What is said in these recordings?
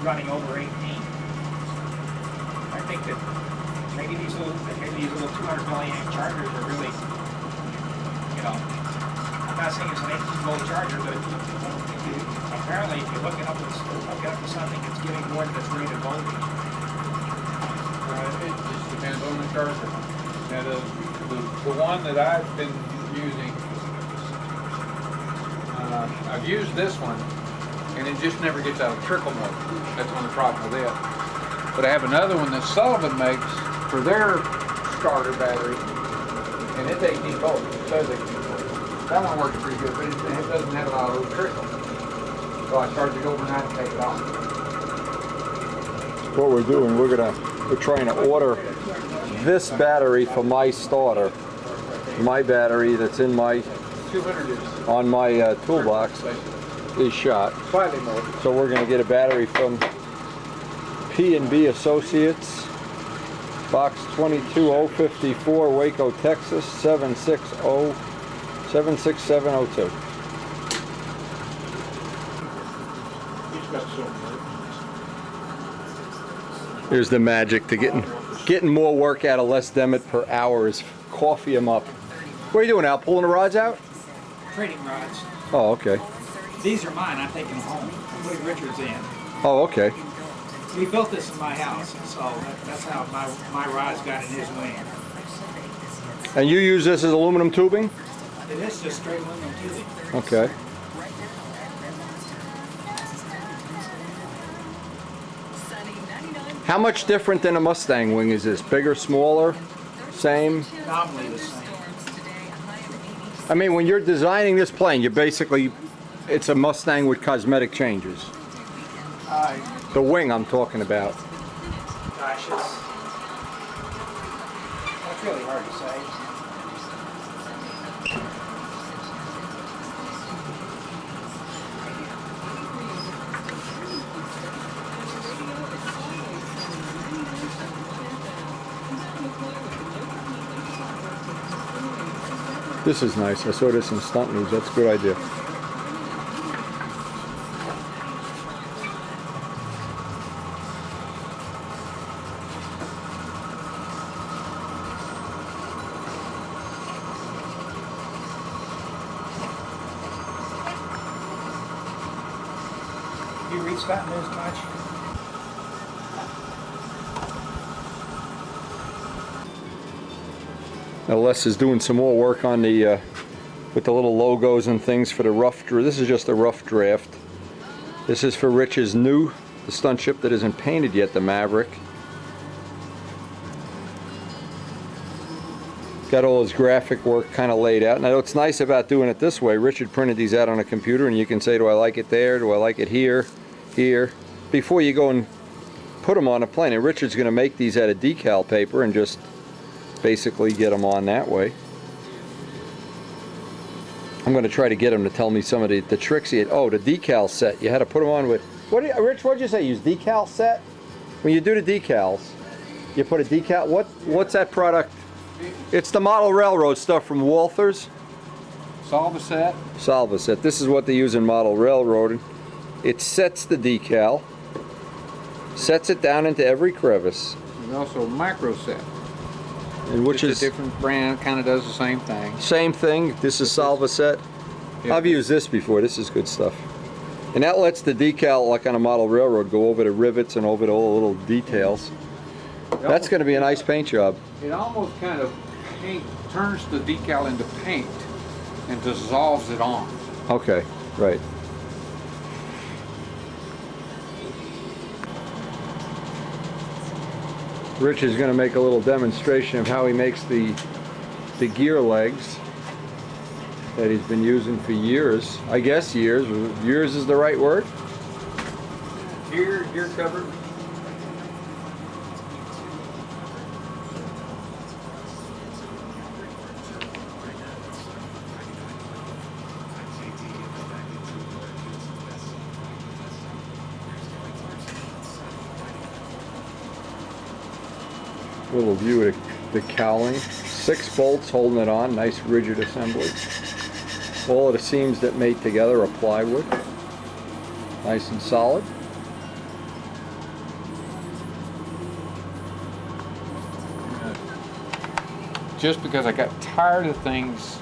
running over 18. I think that maybe these little 200 milliamp chargers are really, you know, I'm not saying it's an 18-volt charger, but apparently if you hook it up to something, it's giving more than its rated voltage. It just depends on the charger. Now the one that I've been using, I've used this one, and it just never gets out of trickle mode. That's one of the problems with it. But I have another one that Sullivan makes for their starter battery, and it's 18 volts. It says 18 volts. That one works pretty good, but it doesn't have a lot of trickle. So I charge it overnight and take it off. What we're doing, we're trying to order this battery for my starter. My battery that's in my 200 on my toolbox is shot. slightly more. So we're going to get a battery from P&B Associates, box 22054, Waco, Texas 76702. Here's the magic to getting more work out of less Demet per hour is coffee them up. What are you doing now? Pulling the rods out? Trading rods. Oh, okay. These are mine. I'm taking them home. I'm putting Richard's in. Oh, okay. We built this in my house, so that's how my rods got in his wing. And you use this as aluminum tubing? It is just straight aluminum tubing. Okay. How much different than a Mustang wing is this? Bigger, smaller, same? Nominally the same. I mean, when you're designing this plane, you basically, it's a Mustang with cosmetic changes. The wing I'm talking about. Gosh, that's really hard to say. This is nice. I saw this in Stunt News. That's a good idea. You read Stunt News much? Now Les is doing some more work on the with the little logos and things for the rough draft. This is just a rough draft. This is for Rich's the stunt ship that isn't painted yet, the Maverick. Got all his graphic work kind of laid out. Now what's nice about doing it this way, Richard printed these out on a computer and you can say, do I like it there, do I like it here, here, before you go and put them on a plane. And Richard's going to make these out of decal paper and just basically get them on that way. I'm going to try to get him to tell me some of the tricks he had. Oh, the decal set. You had to put them on with, Rich, what did you say? Use decal set? When you do the decals, you put a decal, what's that product? It's the model railroad stuff from Walthers. Salvaset. Salvaset. This is what they use in model railroad. It sets the decal, sets it down into every crevice. There's also micro set. And which is a different brand, kind of does the same thing. Same thing. This is Salvaset. Yep. I've used this before. This is good stuff. And that lets the decal, like on a model railroad, go over the rivets and over the all the little details. That's going to be a nice paint job. It almost kind of turns the decal into paint and dissolves it on. Okay, right. Rich is going to make a little demonstration of how he makes the gear legs that he's been using for years. I guess years. Years is the right word? Gear covered. Little view of the cowling. 6 bolts holding it on. Nice rigid assembly. All of the seams that mate together are plywood. Nice and solid. just because I got tired of things,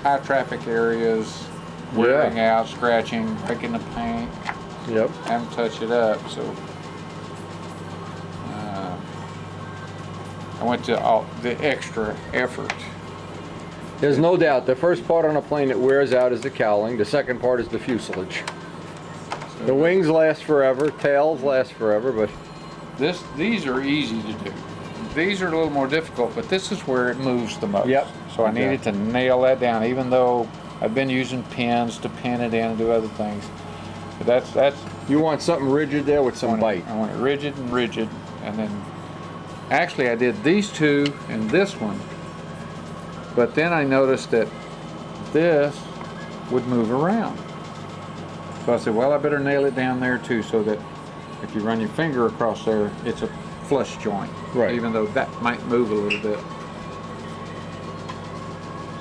high traffic areas, wearing out, scratching, breaking the paint. Yep. Haven't touched it up, so I went to all the extra effort. There's no doubt the first part on a plane that wears out is the cowling. The second part is the fuselage. So The wings last forever, tails last forever, but these are easy to do. These are a little more difficult, but this is where it moves the most. Yep. So I needed to nail that down, even though I've been using pins to pin it in and do other things. But that's you want something rigid there with some bite. I want it rigid, and then actually I did these two and this one, but then I noticed that this would move around. So I said, well, I better nail it down there too, so that if you run your finger across there, it's a flush joint. Right. Even though that might move a little bit.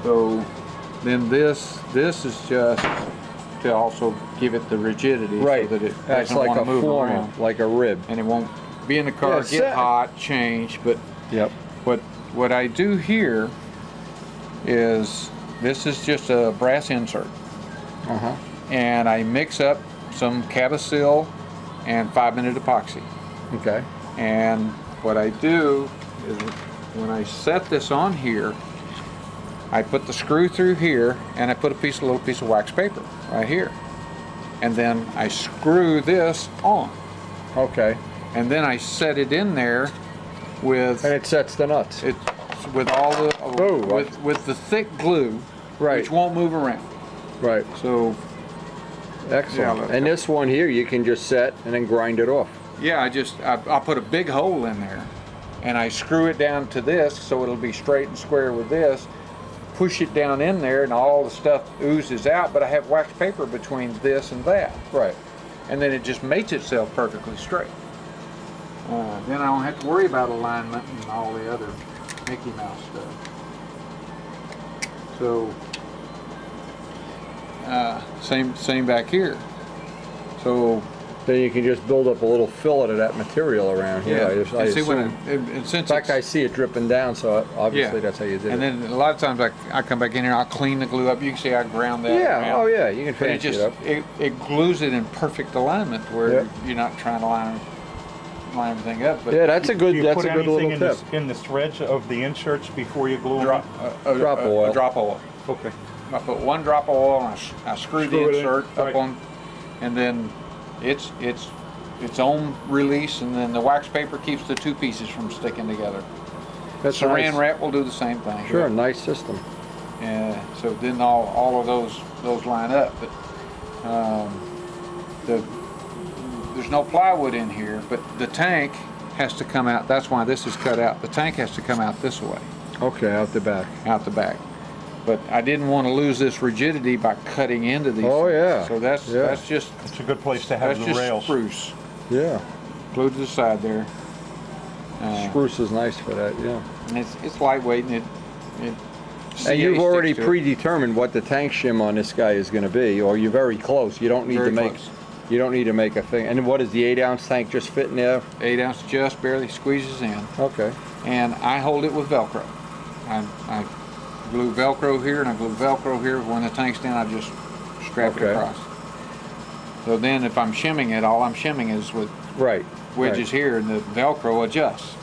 So then this is just to also give it the rigidity, Right. so that it Acts doesn't like want a to move former, around, like a rib. and it won't be in the car, Yeah, get hot, change. But Yep. what I do here is this is just a brass insert, Uh-huh. and I mix up some Cabasil and 5-minute epoxy. Okay. And what I do is when I set this on here, I put the screw through here, and I put a little piece of wax paper right here, and then I screw this on, Okay. and then I set it in there with And it sets the nuts. with all the Oh. with the thick glue, Right. which won't move around. Right. So Excellent. Yeah, And this one here, you can just set and then grind it off. yeah, I put a big hole in there, and I screw it down to this so it'll be straight and square with this. Push it down in there, and all the stuff oozes out, but I have wax paper between this and that. Right. And then it just mates itself perfectly straight. Then I don't have to worry about alignment and all the other Mickey Mouse stuff. So, same back here. So, Then you can just build up a little fillet of that material around here. I and see assume. and since In fact, I it's- see it dripping down, so obviously that's how you did and it. then a lot of times I come back in here, I'll clean the glue up. You can see I ground that Yeah, around. oh yeah, you can But it finish just it up. it glues it in perfect alignment where Yep. you're not trying to line everything up. But Yeah, that's a good Do you that's put a good anything little tip. in the threads of the inserts before you glue them? drop Drop oil. A drop of oil. Okay. I put one drop of oil and I screw the Screw it in, insert up right. on, and then it's its own release, and then the wax paper keeps the two pieces from sticking together. That's Saran nice. wrap will do the same thing. Sure, nice system. And so then all of those line up. But there's no plywood in here, but the tank has to come out. That's why this is cut out. The tank has to come out this way, Okay, out the back. out the back. But I didn't want to lose this rigidity by cutting into these. Oh, things. yeah. So that's just It's a good place to have that's the just rails. spruce Yeah. glued to the side there. Spruce is nice for that, yeah. And it's lightweight, and it And you've CA already sticks to it. predetermined what the tank shim on this guy is going to be, or you're very close. You don't need Very to make close. you don't need to make a thing. And what is the 8-ounce tank just fit in there? 8 ounce just barely squeezes in. Okay. And I hold it with Velcro. I glue Velcro here, and I glue Velcro here. When the tank's down, I just strap Okay. it across. So then if I'm shimming it, all I'm shimming is with Right. wedges here, and the Velcro adjusts.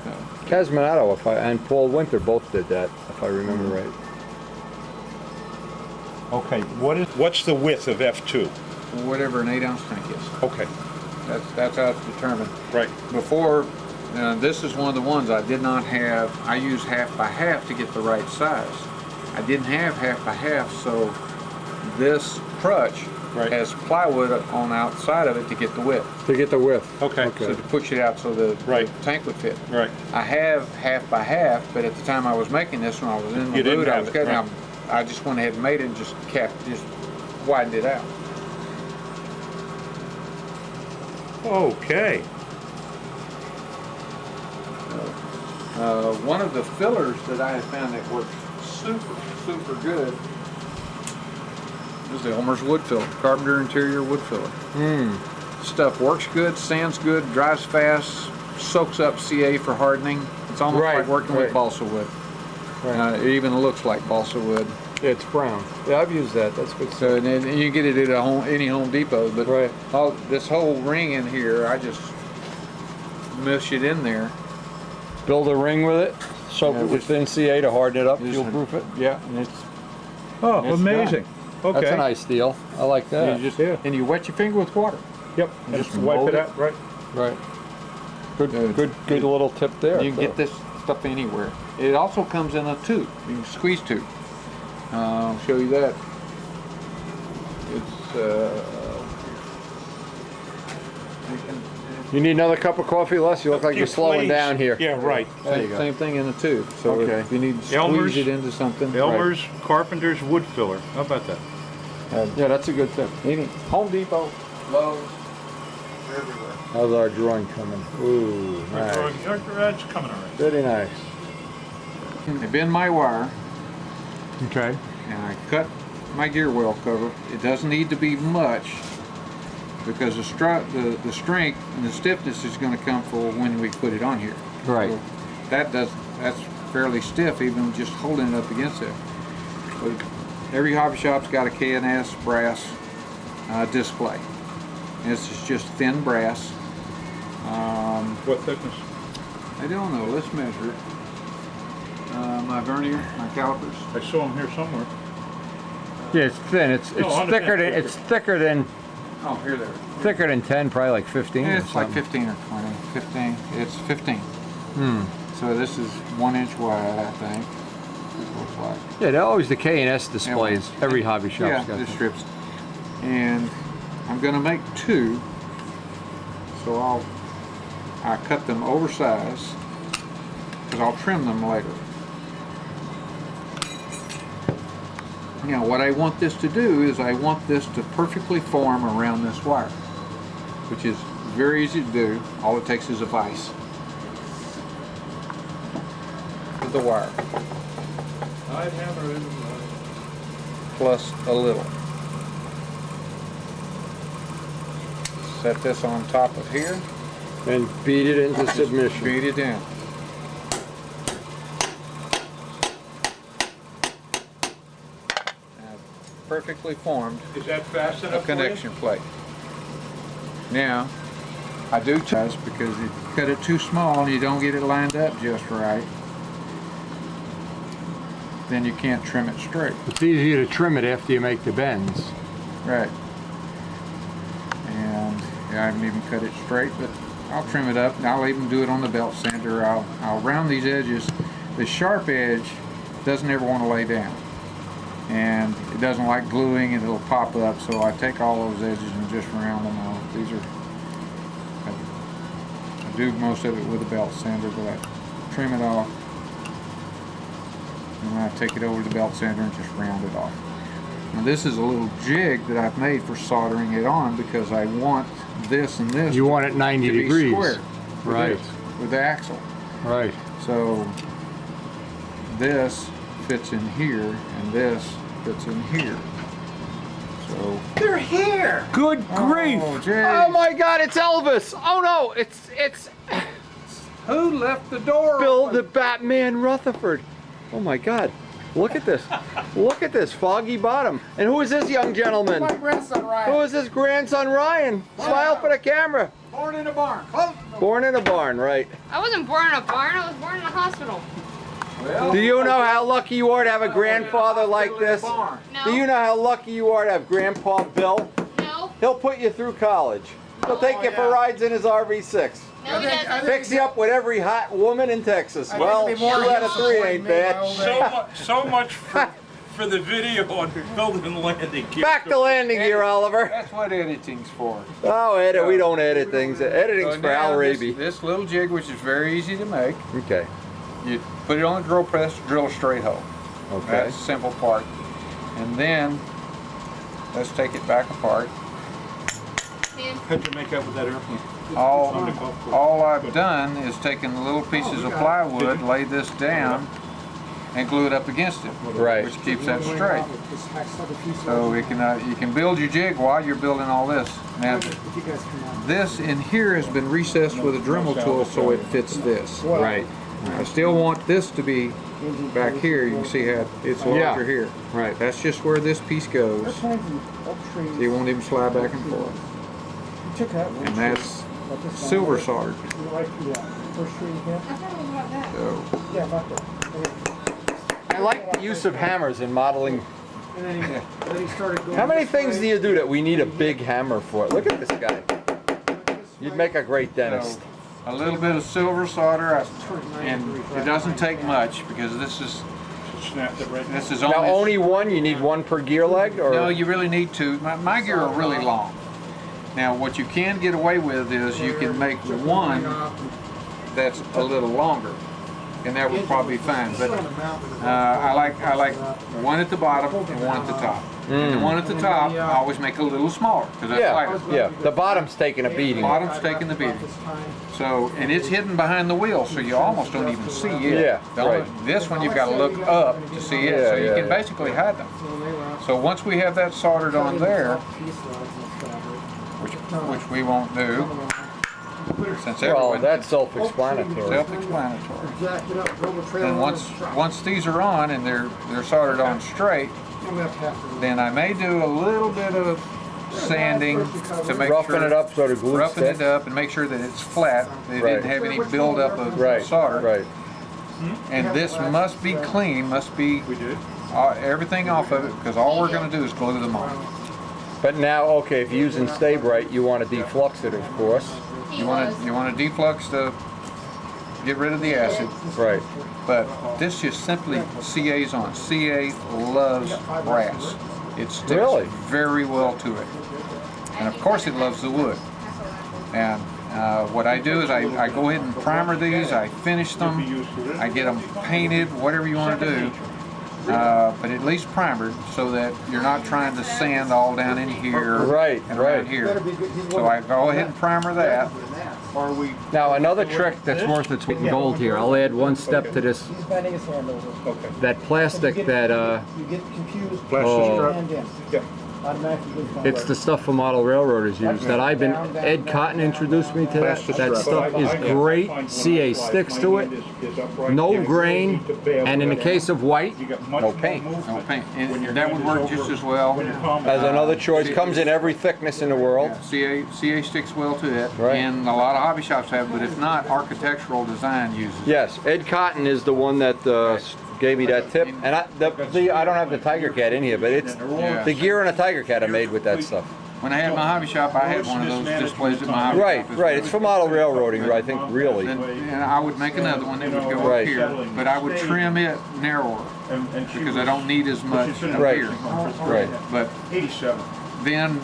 So, Casminato and Paul Winter both did that, if I remember Mm-hmm. right. Okay. What's the width of F2? whatever an 8 ounce tank is. Okay. That's how it's determined. Right. Before, this is one of the ones I did not have. I used half by half to get the right size. I didn't have half by half, so this crutch Right. has plywood on the outside of it to get the width. To get the width. Okay. So to push it out so the Right. tank would fit. Right. I have half by half, but at the time I was making this, when I was in the You didn't mood, I have was it, cutting. right. I just went ahead and made it and just widened it out. Okay. One of the fillers that I have found that works super good is the Elmer's wood filler, Carpenter Interior wood filler. Stuff works good, sands good, dries fast, soaks up CA for hardening. It's almost Right, like working with right. balsa wood. Right. It even looks like balsa wood. Yeah, it's brown. Yeah, I've used that. That's good So stuff. and you get it at any Home Depot, but Right. this whole ring in here, I just mush it in there. Build a ring with it, soak Yeah, it with NCA to harden it up, just- fuel-proof it. Yeah, and it's Oh, It's amazing. Okay. That's a nice deal. I like that. you just Yeah. and you wet your finger with water. Yep. And Just just wipe mold it out, right? Right. Good, Yeah. good little tip there. You can get this stuff anywhere. It also comes in a tube. You can squeeze tube. I'll show you that. It's you can- You need another cup of coffee, Les? You look like you're slowing Please. down here. Yeah, right. There you go. Same thing in the tube. So Okay. if you need to squeeze Elmer's- it into something. Elmer's Carpenter's wood filler. How about that? Yeah, that's a good tip. Any Home Depot, Lowe's, they're everywhere. How's our drawing coming? Ooh, nice. That's coming all right. Very nice. I bend my wire Okay. and I cut my gear well cover. It doesn't need to be much because the strength and the stiffness is going to come for when we put it on here. Right. So that's fairly stiff even just holding it up against it. But every hobby shop's got a K&S brass display. And this is just thin brass. What thickness? I don't know. Let's measure it. My vernier, my calipers. I saw them here somewhere. Yeah, it's thin. It's No, I thicker than understand. Oh, here they are. thicker than 10, probably like 15 or It's like something. 15 or 20. 15. It's 15. Hmm. So this is 1 inch wide, I think. It looks like. Yeah, they're always the K&S displays. Every hobby shop's Yeah, got the them. strips. And I'm going to make 2. So I cut them oversized because I'll trim them later. Now what I want this to do is I want this to perfectly form around this wire, which is very easy to do. All it takes is a vise with the wire, I hammer in. plus a little. Set this on top of here, And beat it into just submission. beat it in. Now, perfectly formed Is that fast a enough for you? connection plate. Now, I do test because if you cut it too small and you don't get it lined up just right, then you can't trim it straight. It's easier to trim it after you make the bends. Right. And yeah, I haven't even cut it straight, but I'll trim it up and I'll even do it on the belt sander. I'll round these edges. The sharp edge doesn't ever want to lay down. And it doesn't like gluing and it'll pop up, so I take all those edges and just round them off. These are, I do most of it with a belt sander, but I trim it off. And then I take it over to the belt sander and just round it off. Now this is a little jig that I've made for soldering it on because I want this and this You want it 90 to be degrees. square with Right. this, with the axle. Right. So this fits in here and this fits in here. So They're here. Good grief! Oh, geez. Oh my God! It's Elvis! Oh no! It's who left the door Bill open? the Batman Rutherford. Oh my God! Look at this! Look at this foggy bottom. And who is this young gentleman? My grandson Ryan. Who is this grandson Ryan? Smile for the camera. Born in a barn. Born in a barn, right? I wasn't born in a barn, I was born in a hospital. Well, Do you know how lucky you are to have a grandfather like Still in a this? barn. No. Do you know how lucky you are to have Grandpa Bill? No. He'll put you through college. He'll take you for rides in his RV6. No, he doesn't. Fix you up with every hot woman in Texas. I Well, think 2 it'd be more out of 3 ain't bad. So much for the video on building landing gear. Back to landing gear, Oliver. That's what editing's for. Oh, edit. We don't edit things. Editing's So for now Al this, Raby. this little jig, which is very easy to make, Okay. you put it on the drill press, drill a straight hole. Okay. That's the simple part. And then, let's take it back apart. Sam, How'd you make out with that airplane? All I've done is taken the little pieces of plywood, laid this down, and glue it up against it, Right. which keeps that straight. So you can build your jig while you're building all this. Now, this in here has been recessed with a Dremel tool so it fits this. Right. I still want this to be back here. You can see how it's larger here. Right. That's just where this piece goes. So you won't even slide back and forth. And that's silver soldered. So, I like the use of hammers in modeling. Then he started going. How many things do you do that we need a big hammer for? Look at this guy. You'd make a great dentist. a little bit of silver solder, and it doesn't take much because this is only. Now only one? You need one per gear leg? Or? No, you really need two. My gear are really long. Now what you can get away with is you can make one that's a little longer, and that would probably be fine. But I like one at the bottom and one at the top. And the one at the top, I always make a little smaller because that's lighter. Yeah, the bottom's taking a beating. The bottom's taking the beating. So, and it's hidden behind the wheel, so you almost don't even see it. Yeah, right. This one you've got to look up to see it, so you can basically hide them. So once we have that soldered on there, which we won't do, since well, that's self-explanatory. Self-explanatory. And once these are on and they're soldered on straight, then I may do a little bit of sanding to make roughing it up so the glue roughing sticks. it up and make sure that it's flat. They didn't have any buildup of solder. Right. And this must be clean, must be everything off of it, because all we're going to do is glue them on. But now, okay, if you're using Stay Bright, you want to deflux it, of course. You want to deflux to get rid of the acid. Right. But this just simply CA's on. CA loves brass. It sticks very well to it. And of course it loves the wood. And what I do is I go ahead and primer these, I finish them, I get them painted, whatever you want to do. But at least primered so that you're not trying to sand all down in here and around here. So I go ahead and primer that. Now another trick that's worth its weight in gold here. I'll add one step to this. That plastic that it's the stuff for model railroaders use. That Ed Cotton introduced me to that. That stuff is great. CA sticks to it. No grain, and in the case of white, no paint. No paint. And that would work just as well. As another choice, comes in every thickness in the world. CA sticks well to it, Right. and a lot of hobby shops have, but if not, architectural design uses it. Yes, Ed Cotton is the one that gave me that tip. And I don't have the Tiger Cat in here, but it's the gear and a Tiger Cat I made with that stuff. When I had my hobby shop, I had one of those displays at my hobby shop. Right. It's for model railroading, I think, really. And I would make another one that would go up here, but I would trim it narrower because I don't need as much up here. Right. But 87. then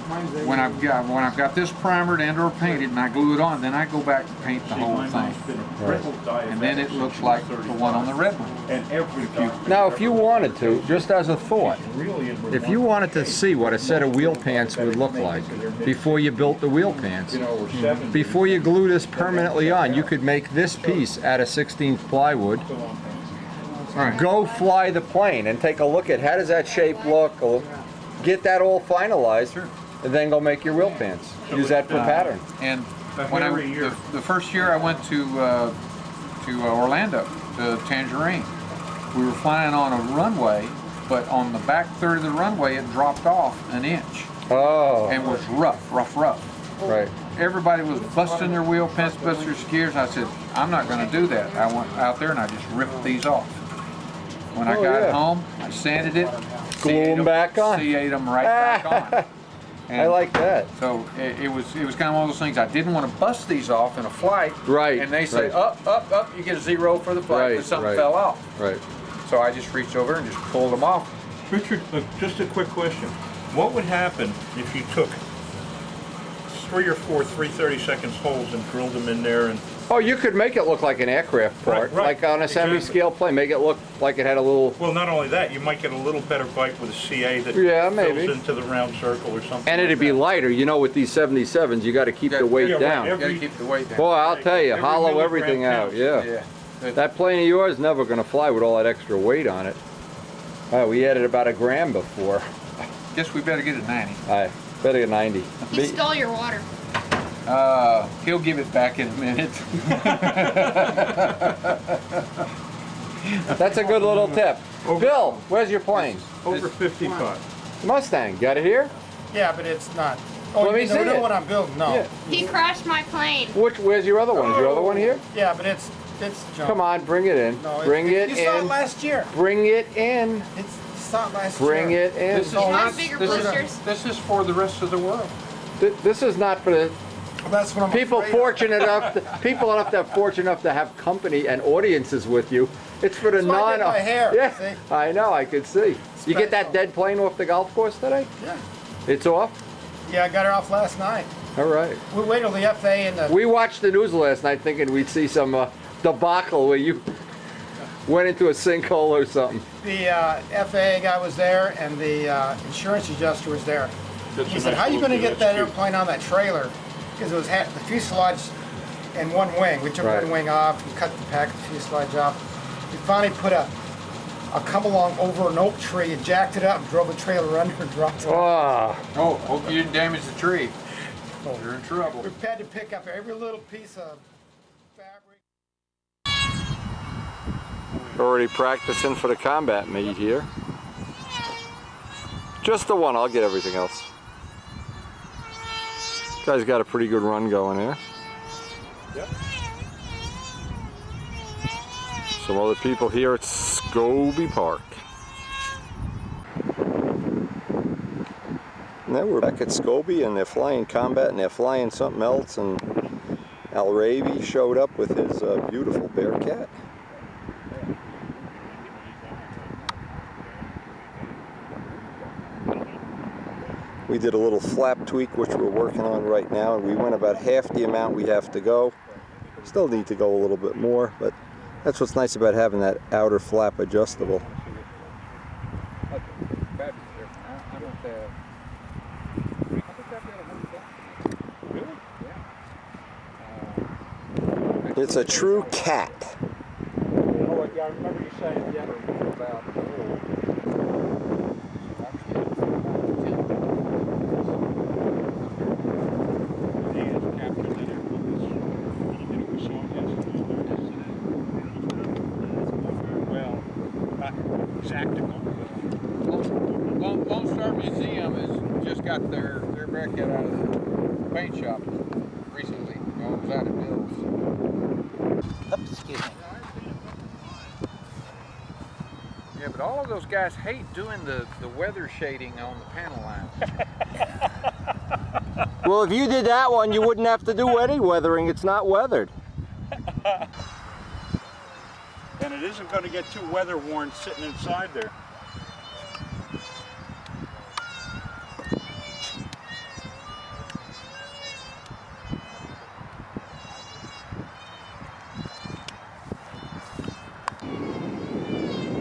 when I've got this primered and or painted and I glue it on, then I go back and paint the whole thing. And then it looks like the one on the red one. Now, if you wanted to, just as a thought, if you wanted to see what a set of wheel pants would look like before you built the wheel pants, before you glue this permanently on, you could make this piece out of 16th plywood. Go fly the plane and take a look at how does that shape look. Get that all finalized, and then go make your wheel pants. Use that for pattern. And when the first year I went to Orlando, to Tangerine, we were flying on a runway, but on the back third of the runway it dropped off an inch. Oh. And was rough. Right. Everybody was busting their wheel pants, busting their skiers. I said, I'm not going to do that. I went out there and I just ripped these off. When I got home, I sanded it. Glue them back on. CA'd them right back on. And I like that. So it was kind of one of those things. I didn't want to bust these off in a flight. Right. And they say up, you get a 0 for the flight because something fell off. Right. So I just reached over and just pulled them off. Richard, just a quick question. What would happen if you took 3 or 4 3/32 holes and drilled them in there and... Oh, you could make it look like an aircraft part, like on a semi-scale plane. Make it look like it had a little... Well, not only that, you might get a little better bite with a CA that maybe fills into the round circle or something. And it'd be lighter. You know, with these 77s, you got to keep the weight down. You got to keep the weight down. Boy, I'll tell you, hollow everything out. Yeah. That plane of yours is never going to fly with all that extra weight on it. We added about a gram before. Guess we better get a 90. Better get 90. He stole your water. He'll give it back in a minute. That's a good little tip. Over- Bill, where's your plane? Over 55. Mustang. Got it here? Yeah, but it's not. Oh, Let me you see know it. what I'm building? No. Yeah. He crashed my plane. Where's your other one? Is your other one here? Yeah, but it's junk. Come on, bring it in. No, Bring it you saw it in. last year. Bring it in. It's not last year. Bring it in. This is He has not- bigger this is- blisters. This is for the rest of the world. This is not for the Well, that's what I'm people afraid of. fortunate enough. People enough to have fortunate enough to have company and audiences with you. It's for the That's why I non. did my hair, Yeah, see? I know. I could see. You get that Special. dead plane off the golf course today? Yeah. It's off. Yeah, I got her off last night. All right. We waited till the FA and the. We watched the news last night thinking we'd see some debacle where you went into a sinkhole or something. The FAA guy was there and the insurance adjuster was there. That's He a said, nice "How are you little going to view, get that that's cute. airplane on that trailer?" Because it was the fuselage and one wing. We took Right. one wing off, we cut the pack of the fuselage off. We finally put a come along over an oak tree and jacked it up and drove the trailer under and dropped it. Ah, Oh, hope you didn't damage the tree. You're in trouble. We had to pick up every little piece of fabric. already practicing for the combat meet here. Just the one. I'll get everything else. Guy's got a pretty good run going there. Yep. Some other people here at Scobie Park. Now we're back at Scobie and they're flying combat and they're flying something else, and Al Raby showed up with his beautiful Bearcat. We did a little flap tweak which we're working on right now, and we went about half the amount we have to go. Still need to go a little bit more, but that's what's nice about having that outer flap adjustable. It's a true cat. Oh, yeah, I remember you saying, yeah. Well, not exactical. Lone Star Museum has just got their Bearcat out of the paint shop recently. It was out of Bill's. Excuse me. Yeah, but all of those guys hate doing the weather shading on the panel line. Well, if you did that one, you wouldn't have to do any weathering. It's not weathered. And it isn't going to get too weather worn sitting inside there.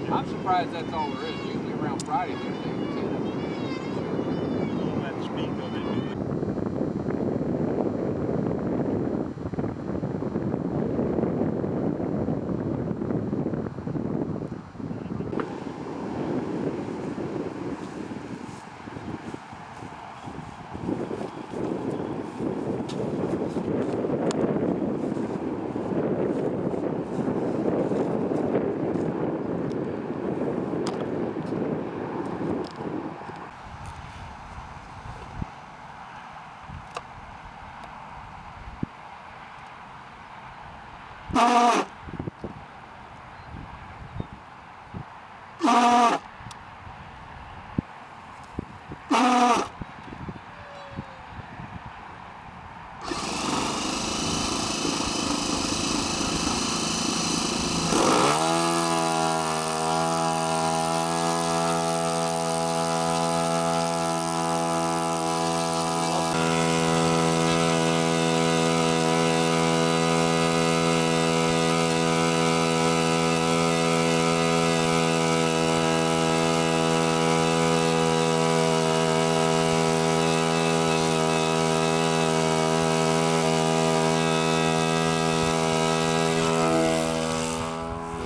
I'm surprised that's all there is. Usually around Friday they're taking 10 of them. All that speed though, they do.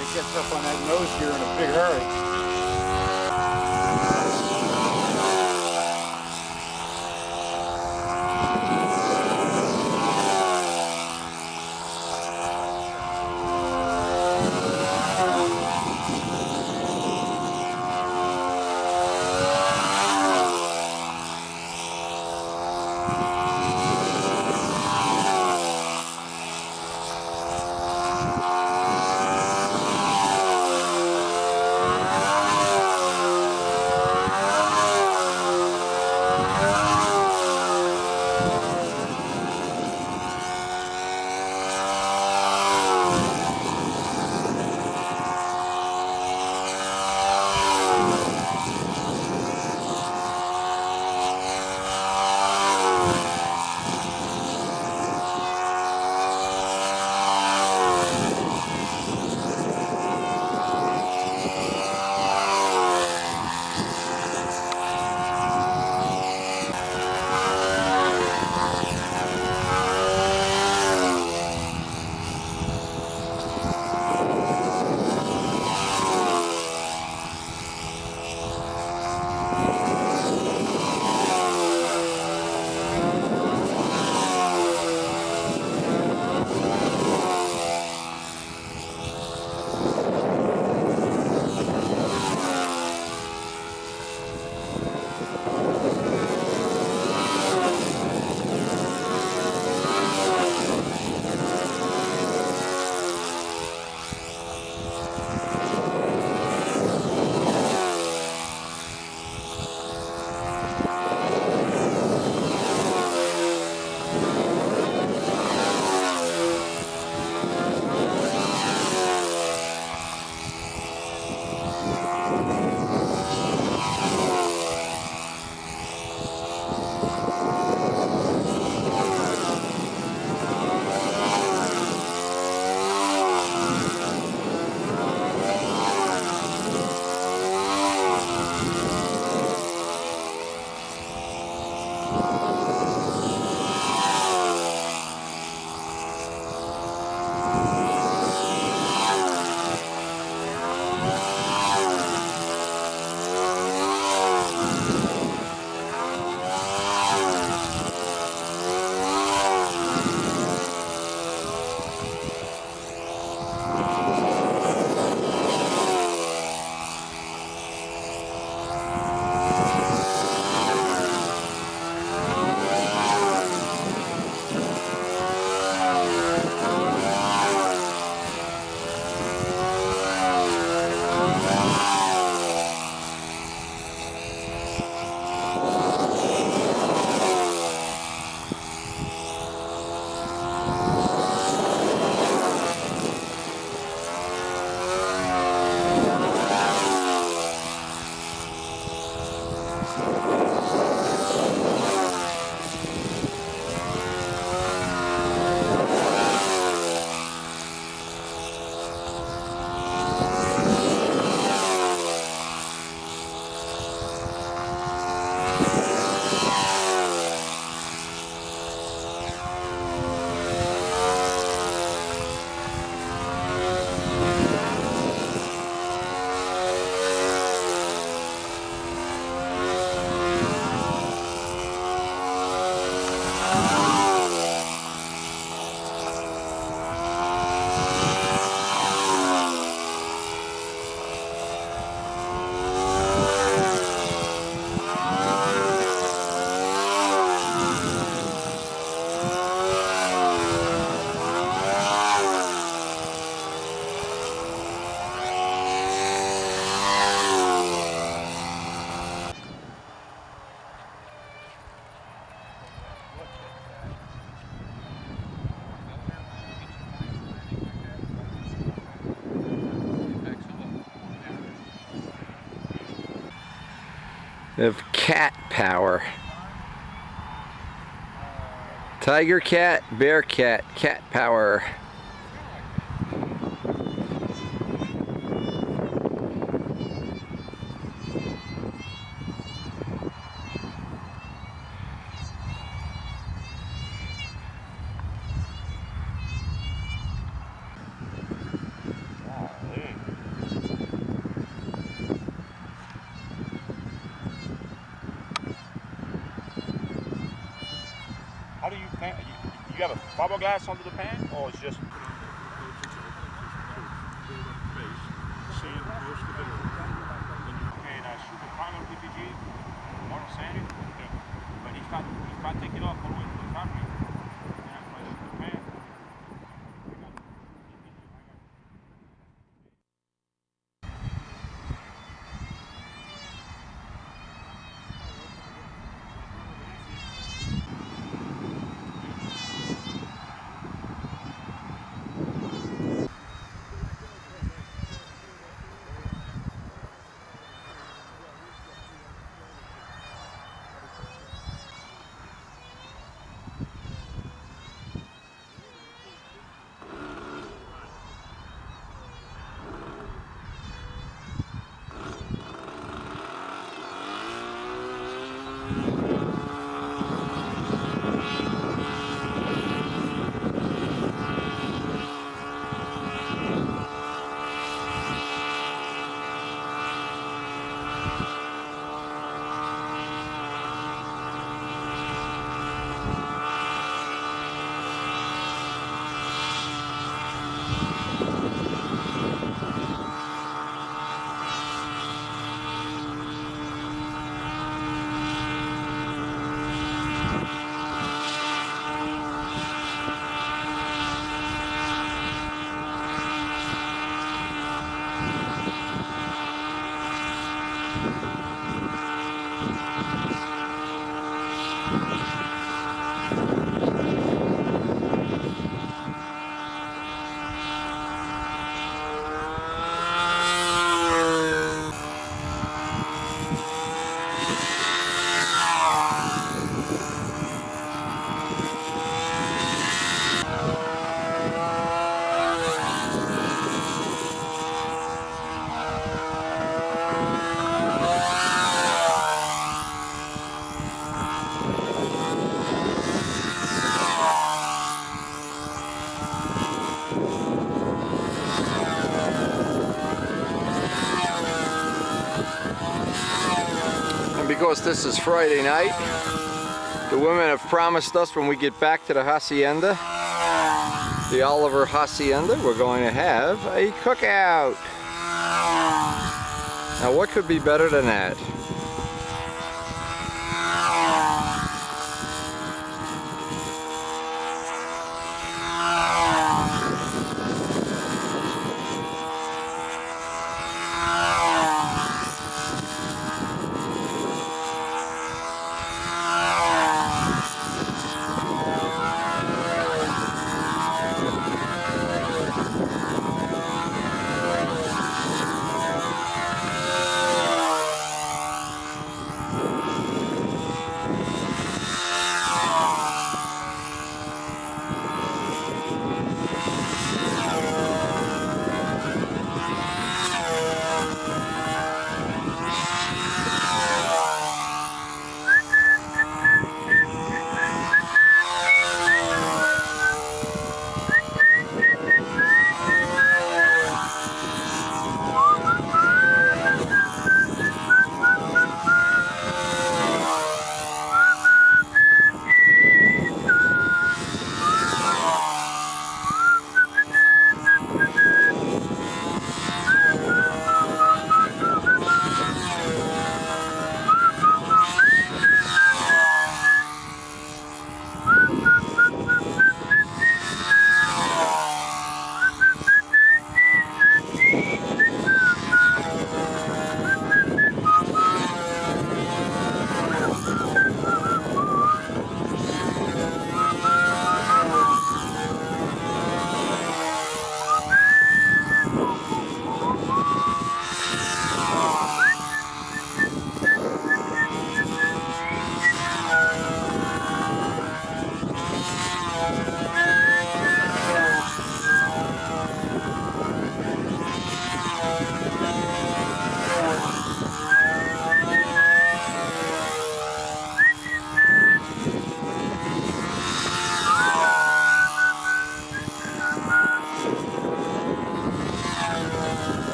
It gets up on that nose gear in a big hurry. of cat power. Tiger cat, bear cat, cat power. How do you pan? You have a fiberglass under the pan, or it's just? Okay, now shoot the primary PPG, mono sanding, but he's not taking it off all the way to the fabric. And that's why I shoot the pan. And because this is Friday night, the women have promised us when we get back to the hacienda, the Oliver Hacienda, we're going to have a cookout. Now what could be better than that?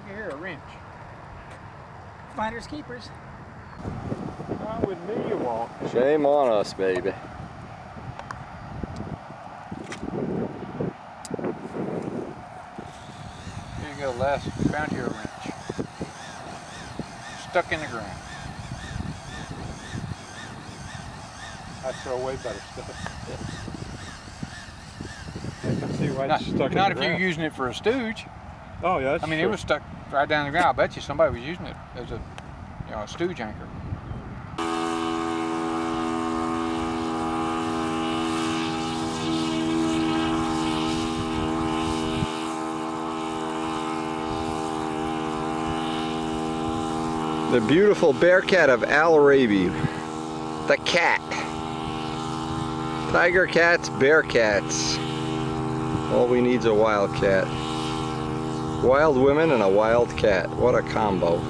Look at here, a wrench. Finders keepers. Not with me, you won't. Shame on us, baby. Here you go, Les. Found you a wrench. Stuck in the ground. I throw away better stuff. I can see why Not, it's stuck not in if the you're ground. using it for a stooge. Oh yeah, that's I mean, true. it was stuck right down the ground. I bet you somebody was using it as a, a stooge anchor. The beautiful Bearcat of Al Arabi. The cat. Tiger cats, bear cats. All we need's a wild cat. Wild women and a wild cat. What a combo.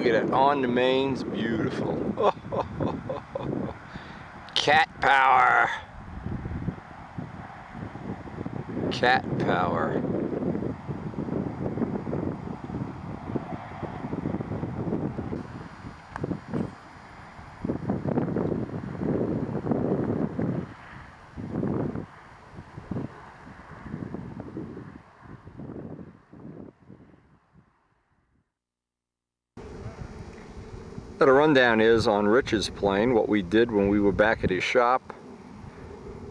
at it on the mains, beautiful. Cat power. Cat power. The rundown is on Rich's plane, what we did when we were back at his shop.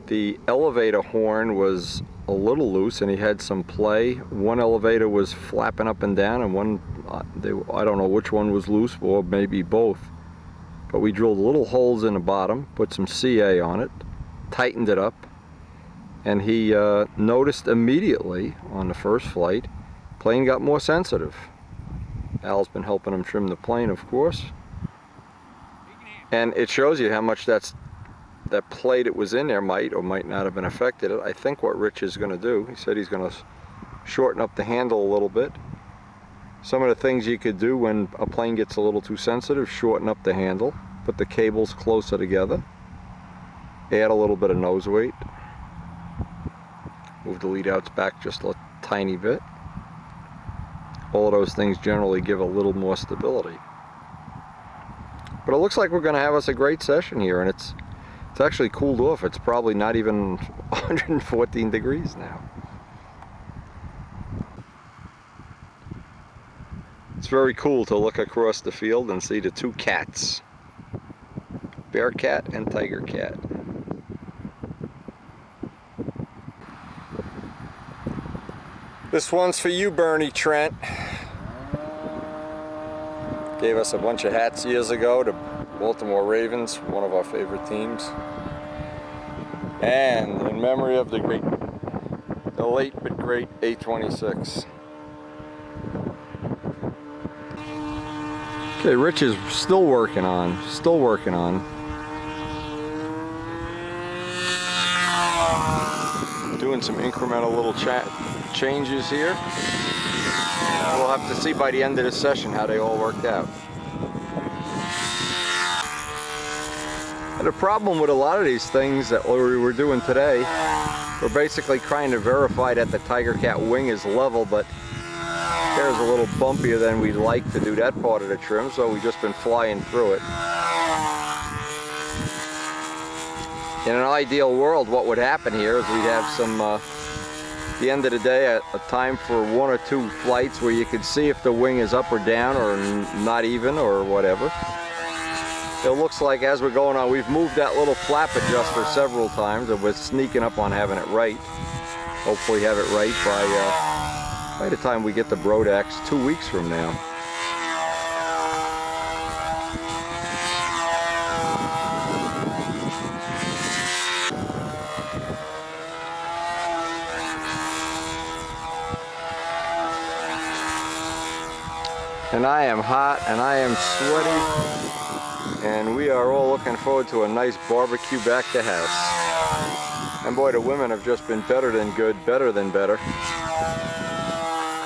The elevator horn was a little loose and he had some play. One elevator was flapping up and down and one, I don't know which one was loose, or maybe both. But we drilled little holes in the bottom, put some CA on it, tightened it up, and he noticed immediately on the first flight, plane got more sensitive. Al's been helping him trim the plane, of course. And it shows you how much that plate that was in there might or might not have been affected. I think what Rich is going to do, he said he's going to shorten up the handle a little bit. Some of the things you could do when a plane gets a little too sensitive, shorten up the handle, put the cables closer together, add a little bit of nose weight, move the lead outs back just a tiny bit. All of those things generally give a little more stability. But it looks like we're going to have us a great session here, and it's actually cooled off. It's probably not even 114 degrees now. It's very cool to look across the field and see the two cats, bear cat and tiger cat. This one's for you, Bernie Trent. Gave us a bunch of hats years ago to Baltimore Ravens, one of our favorite teams. And in memory of the late but great A26. Okay, Rich is still working on. Doing some incremental little changes here. We'll have to see by the end of this session how they all worked out. And the problem with a lot of these things that we were doing today, we're basically trying to verify that the tiger cat wing is level, but there's a little bumpier than we'd like to do that part of the trim, so we've just been flying through it. In an ideal world, what would happen here is we'd have some, at the end of the day, a time for 1 or 2 flights where you could see if the wing is up or down or not even or whatever. It looks like as we're going on, we've moved that little flap adjuster several times and we're sneaking up on having it right. Hopefully have it right by the time we get the Brodax 2 weeks from now. And I am hot and I am sweaty, and we are all looking forward to a nice barbecue back to house. And boy, the women have just been better than good, better than better.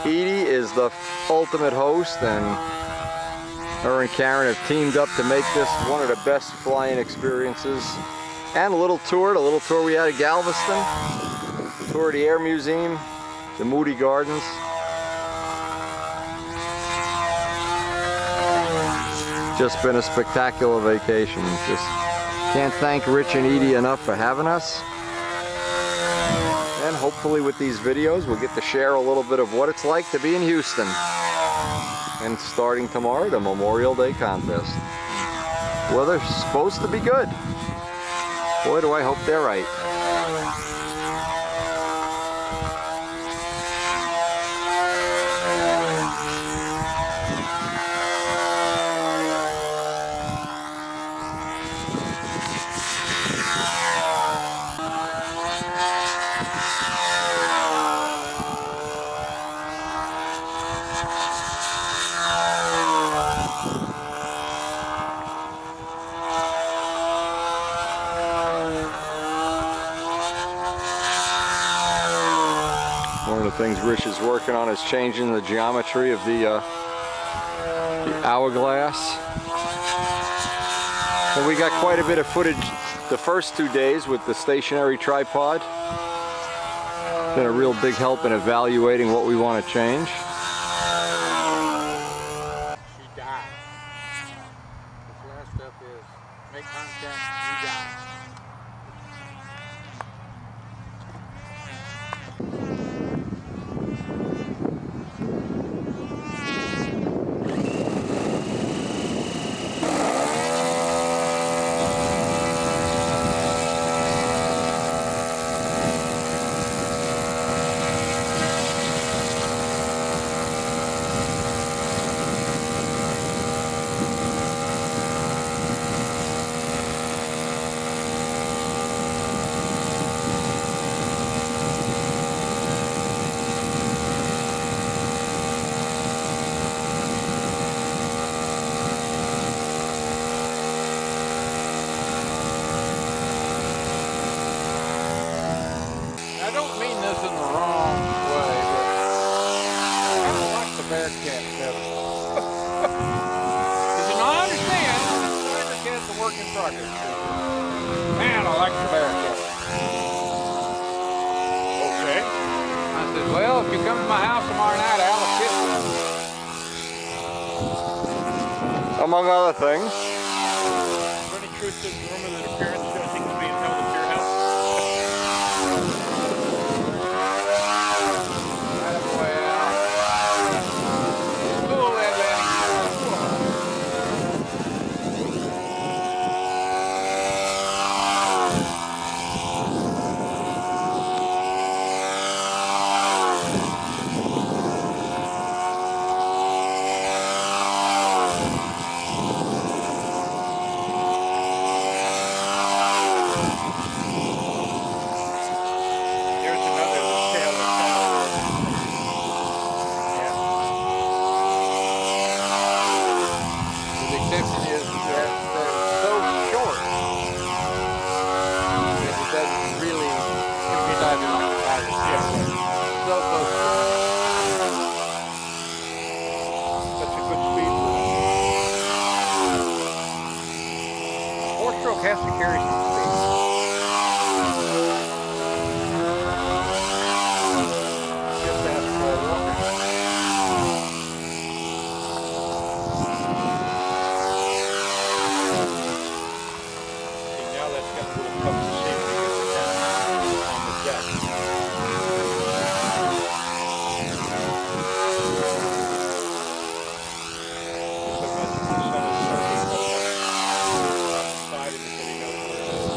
Edie is the ultimate host, and her and Karen have teamed up to make this one of the best flying experiences. And the little tour we had at Galveston, tour of the Air Museum, the Moody Gardens. Just been a spectacular vacation. Just can't thank Rich and Edie enough for having us. And hopefully with these videos we'll get to share a little bit of what it's like to be in Houston. And starting tomorrow, the Memorial Day contest. Weather's supposed to be good. Boy, do I hope they're right. One of the things Rich is working on is changing the geometry of the The hourglass. And we got quite a bit of footage the first 2 days with the stationary tripod. Been a real big help in evaluating what we want to change. She died. This last stuff is make contact, you die. I don't mean this in the wrong way, but I don't like the Bearcat better. Because I understand Bearcat's a work in progress. Man, I like the Bearcat. Okay. I said, well, if you come to my house tomorrow night, I'll kiss you. Among other things. Is there any truth to the rumor that appearance testing is being held at your house? Cool, Atlantic. There's another tale of The exception is that they're so short that it doesn't really emphasize it on the tires. So close. That's a good speed limit. Four-stroke has to carry some speed. Just ask for a walker. See, now that's got a little tough to see when you get down on the deck. Just imagine the sun is surfing outside and nobody knows where it is.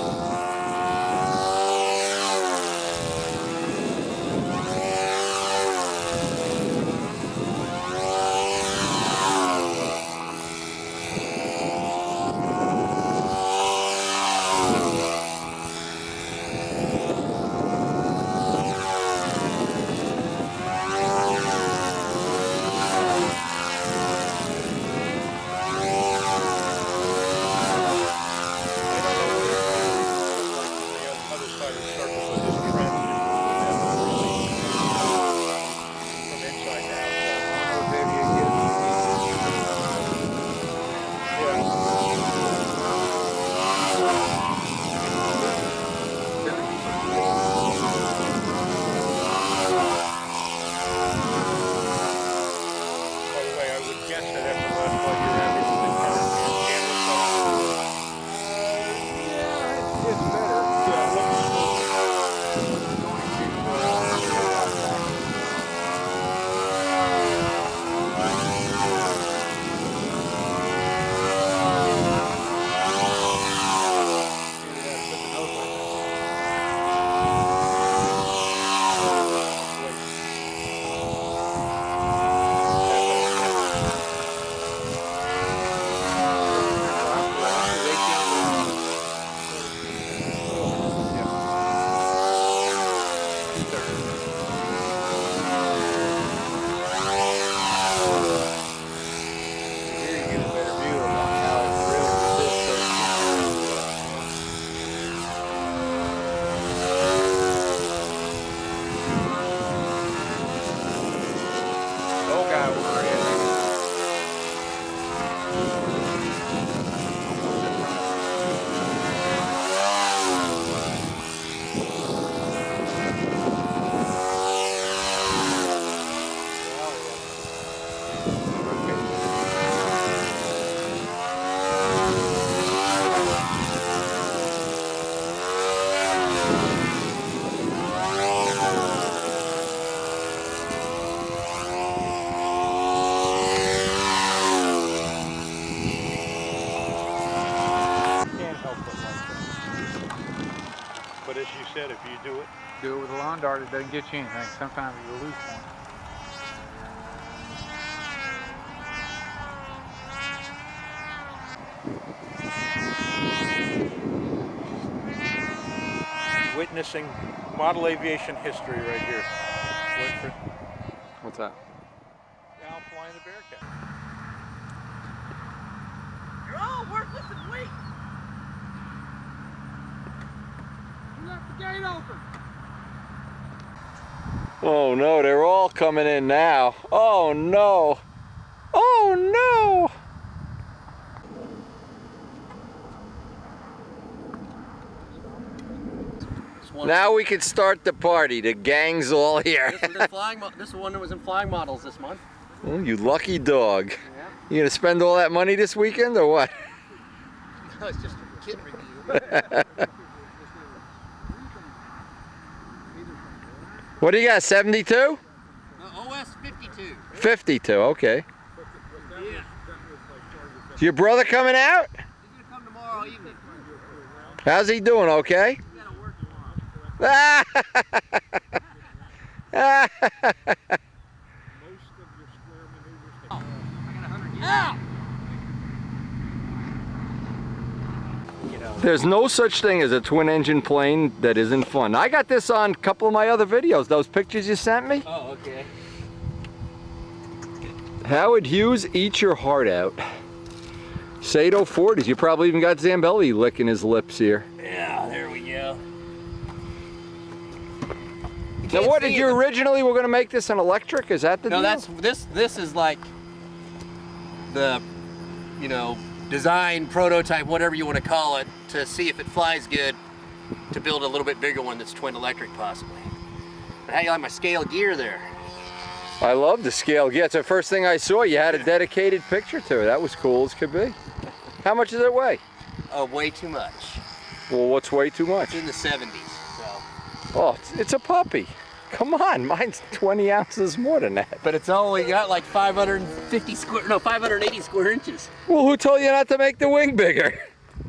lawn dart, it doesn't get you anything. Sometimes you lose one. Witnessing model aviation history right here. Winfred. What's that? Now flying the Bearcat. You're all worthless and weak. You left the gate open. Oh no, they're all coming in now. Oh no. Oh no. Now we can start the party. The gang's all here. This is one that was in flying models this month. Oh, you lucky dog. Yeah. You gonna spend all that money this weekend or what? No, it's just a kid review. What do you got, 72? OS 52. 52, okay. Yeah. Is your brother coming out? He's gonna come tomorrow evening. How's he doing, okay? He's gotta work tomorrow. Ow! There's no such thing as a twin engine plane that isn't fun. I got this on a couple of my other videos, those pictures you sent me. Oh, okay. Howard Hughes, eat your heart out. Sato 40s, you probably even got Zambelli licking his lips here. Yeah, there we go. Now what did you originally, were gonna make this an electric? Is that the deal? No, that's this is like the, you know, design, prototype, whatever you want to call it, to see if it flies good, to build a little bit bigger one that's twin electric possibly. But how you like my scale gear there? I love the scale. Yeah, it's the first thing I saw. You had a dedicated picture to it. That was cool as could be. How much does it weigh? Oh, way too much. Well, what's way too much? It's in the 70s, so. Oh, it's a puppy. Come on, mine's 20 ounces more than that. But it's only got like 580 square inches. Well, who told you not to make the wing bigger?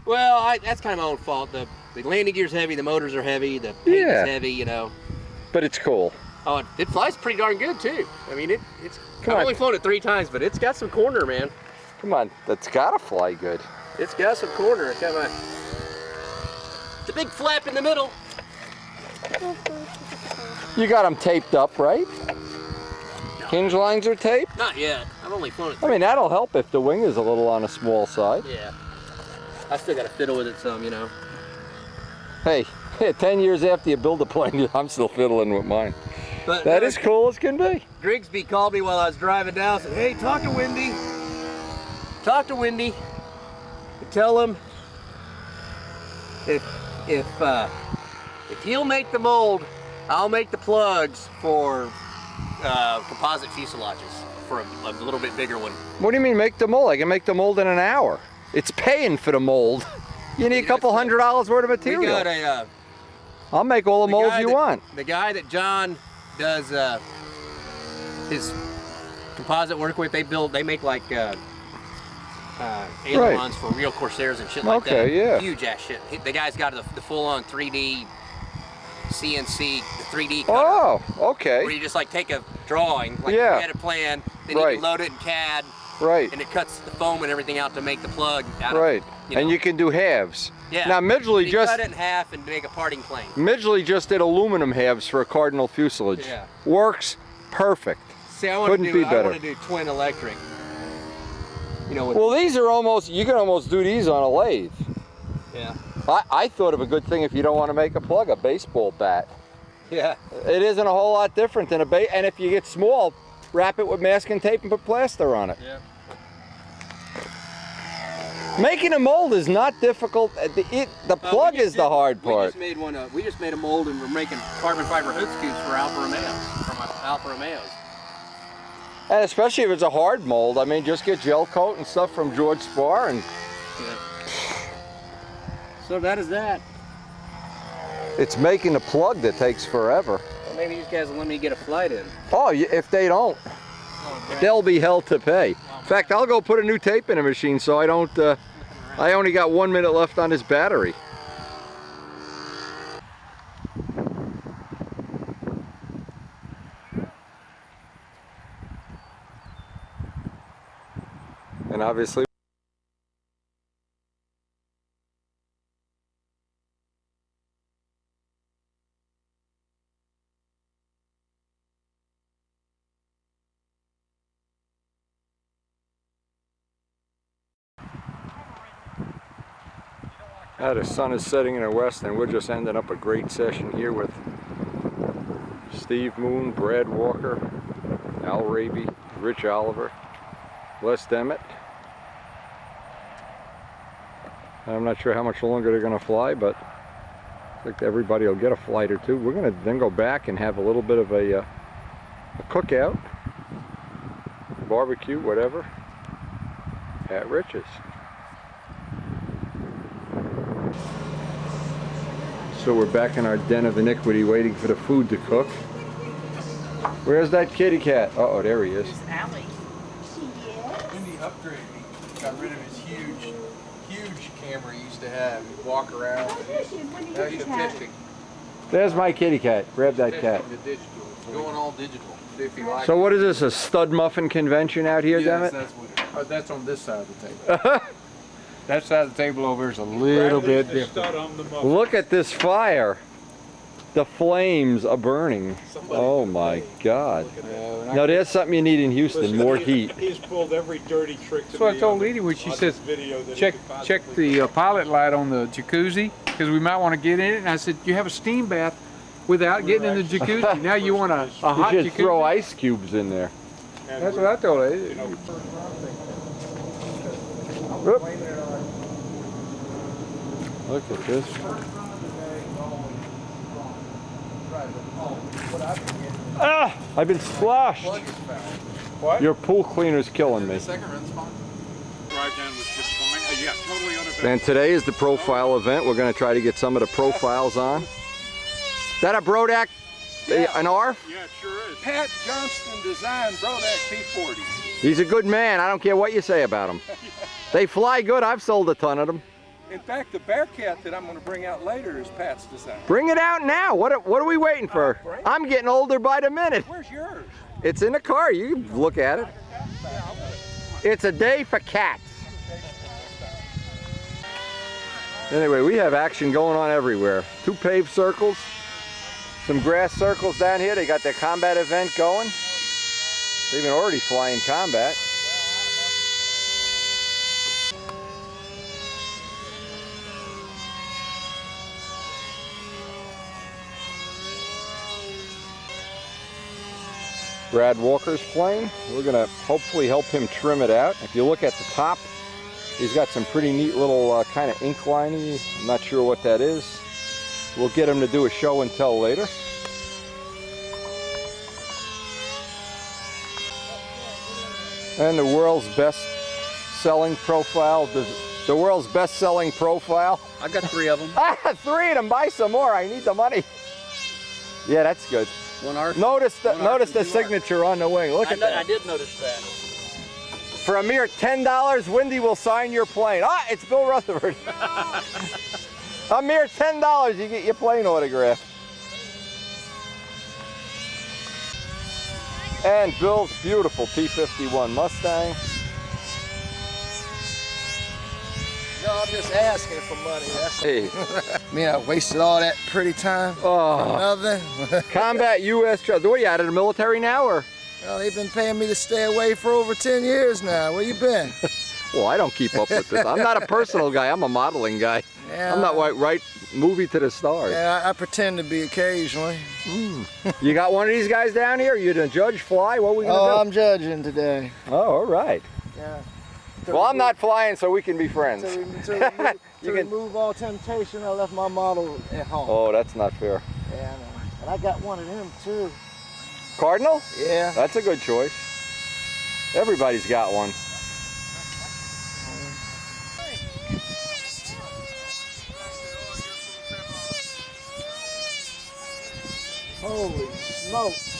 Well, that's kind of my own fault. The landing gear's heavy, the motors are heavy, the paint is heavy, you know. But it's cool. Oh, it flies pretty darn good too. I mean, it's. Come I've on. only flown it 3 times, but it's got some corner, man. Come on, that's gotta fly good. It's got some corner. It's got the big flap in the middle. You got them taped up, right? No. Hinge lines are taped? Not yet. I've only flown it. I mean, that'll help if the wing is a little on the small side. Yeah. I still got to fiddle with it some, you know. Hey, 10 years after you build a plane, I'm still fiddling with mine. But That is cool as can be. Grigsby called me while I was driving down. Said, "Hey, talk to Wendy. Talk to Wendy. And tell him if he'll make the mold, I'll make the plugs for composite fuselages for a little bit bigger one." What do you mean make the mold? I can make the mold in an hour. It's paying for the mold. You need a couple $100 worth of material. We got a. I'll make all the molds you want. The guy that John does his composite work with, they make like ailerons for real Corsairs and shit like that. Okay, yeah. Huge ass shit. The guy's got the full-on 3D CNC, the 3D cutter. Oh, okay. Where you just like take a drawing, like Yeah. you had a plan, then you Right. can load it in CAD, Right. and it cuts the foam and everything out to make the plug out Right. of, And you can do halves. Yeah. Now Midgley you just cut it in half and make a parting plane. Midgley just did aluminum halves for a Cardinal fuselage. Yeah. Works perfect. See, I want Couldn't be better. to do twin electric. You know, with, Well, these are almost, you can almost do these on a lathe. yeah. I thought of a good thing if you don't want to make a plug, a baseball bat. Yeah. It isn't a whole lot different than and if you get small, wrap it with masking tape and put plaster on it. Yeah. Making a mold is not difficult. The plug is the hard part. We just made one. We just made a mold, and we're making carbon fiber hood scoops for Alfa Romeos, from Alfa Romeos. And especially if it's a hard mold, I mean, just get gel coat and stuff from George Spar and Yeah. So that is that. it's making the plug that takes forever. Well, maybe these guys will let me get a flight in. Oh, if they don't, they'll be hell to pay. In fact, I'll go put a new tape in the machine so I don't, I only got 1 minute left on this battery. obviously. The sun is setting in the west, and we're just ending up a great session here with Steve Moon, Brad Walker, Al Raby, Rich Oliver, Les Demet. I'm not sure how much longer they're going to fly, but I think everybody will get a flight or two. We're going to then go back and have a little bit of a cookout, barbecue, whatever, at Rich's. So we're back in our den of iniquity waiting for the food to cook. Where's that kitty cat? Uh-oh, there he is. Allie. When he upgraded, he got rid of his huge camera he used to have. He'd walk around. Now he's testing. There's my kitty cat. Grab that cat. The digital. Going all digital. See if he likes So what is this, a stud muffin convention out here, Yes, damn it? that's what it is. That's on this side of the table. That side of the table over here is a little bit different. Look at this fire. The flames are burning. Oh my God. Now there's something you need in Houston, more heat. He's pulled every dirty trick to That's what I me told on- Edie when she on says, this video that he check could possibly the pilot light on the jacuzzi, because we might want to get in it. And I said, you have a steam bath without getting in the jacuzzi. Now you want a hot You should jacuzzi? throw ice cubes in there. And That's we're- what I told her. you know, Whoop. Look at this. Ah! I've been splashed. What? Your pool cleaner's killing me. Second run's fine. drive down was just fine. Yeah, totally uneventful. And today is the profile event. We're going to try to get some of the profiles on. Is that a Brodak? An ARF? Yeah, it sure is. Pat Johnston designed Brodak P40. He's a good man. I don't care what you say about him. They fly good. I've sold a ton of them. In fact, the Bearcat that I'm going to bring out later is Pat's design. Bring it out now. What are we waiting for? I'm getting older by the minute. Where's yours? It's in the car. You can look at it. It's a day for cats. Anyway, we have action going on everywhere. 2 paved circles, some grass circles down here. They got their combat event going. They've been already flying combat. Brad Walker's plane. We're gonna hopefully help him trim it out. If you look at the top, he's got some pretty neat little kind of ink lining. I'm not sure what that is. We'll get him to do a show and tell later. And the world's best selling profile, the world's best selling profile. I got 3 of them. I got 3 of them, buy some more, I need the money. Yeah, that's good. One arc. Notice the, One arc notice and the 2 arcs. signature on the wing, look at that. I did notice that. For a mere $10, Wendy will sign your plane. Ah, it's Bill Rutherford. A mere $10, you get your plane autographed. And Bill's beautiful P-51 Mustang. No, I'm just asking for money. That's Hey, me. I wasted all that pretty time. oh, Nothing. combat U.S. truck. What are you out of the military now, or? Well, they've been paying me to stay away for over 10 years now. Where you been? Well, I don't keep up with this. I'm not a personal guy. I'm a modeling guy. Yeah, I'm not right movie to the stars. Yeah, I pretend to be occasionally. You got one of these guys down here? You the judge fly? What are we Oh, gonna I'm judging today. do? Oh, all right. Yeah. Well, I'm not flying, so we can be friends. To You can- remove all temptation, I left my model at home. Oh, that's not fair. Yeah, I know. And I got one of them too. Cardinal? Yeah. That's a good choice. Everybody's got one. Holy smokes.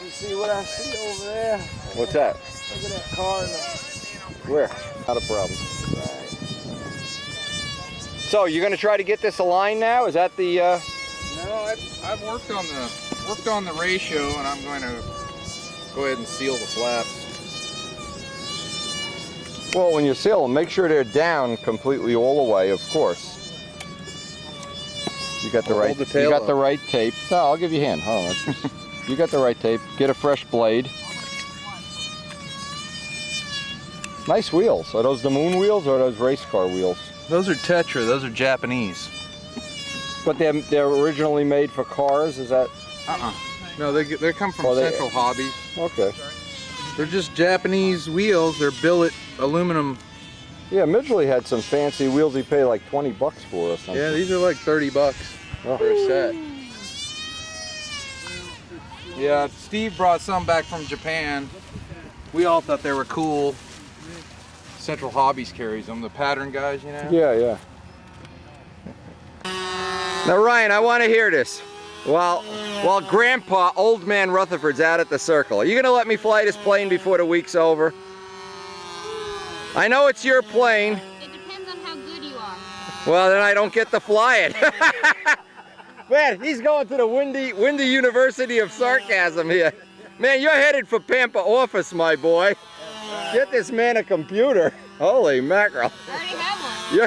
You see what I see over there? What's that? Look at that cardinal. Where? Not a problem. Right. So you're gonna try to get this aligned now? Is that the? No, I've worked on the ratio, and I'm going to go ahead and seal the flaps. Well, when you seal them, make sure they're down completely all the way, of course. You got the right. Hold the tail You got up. the right tape. No, I'll give you a hand. Hold on. You got the right tape. Get a fresh blade. Nice wheels. Are those the moon wheels or are those race car wheels? Those are Tetra. Those are Japanese. But they're originally made for cars. Is that? No, they come from Oh, they- Central Hobbies. Okay. They're just Japanese wheels. They're billet aluminum. Yeah, Midgley had some fancy wheels he paid like 20 bucks for or something. Yeah, these are like 30 bucks Oh. for a set. Yeah, Steve brought some back from Japan. We all thought they were cool. Central Hobbies carries them, the pattern guys, you know? Yeah, yeah. Now, Ryan, I want to hear this. While Grandpa, old man Rutherford's out at the circle, are you going to let me fly this plane before the week's over? I know it's your plane. It depends on how good you are. Well, then I don't get to fly it. Man, he's going to the windy University of Sarcasm here. Man, you're headed for Pampa office, my boy. Get this man a computer. Holy mackerel. I already have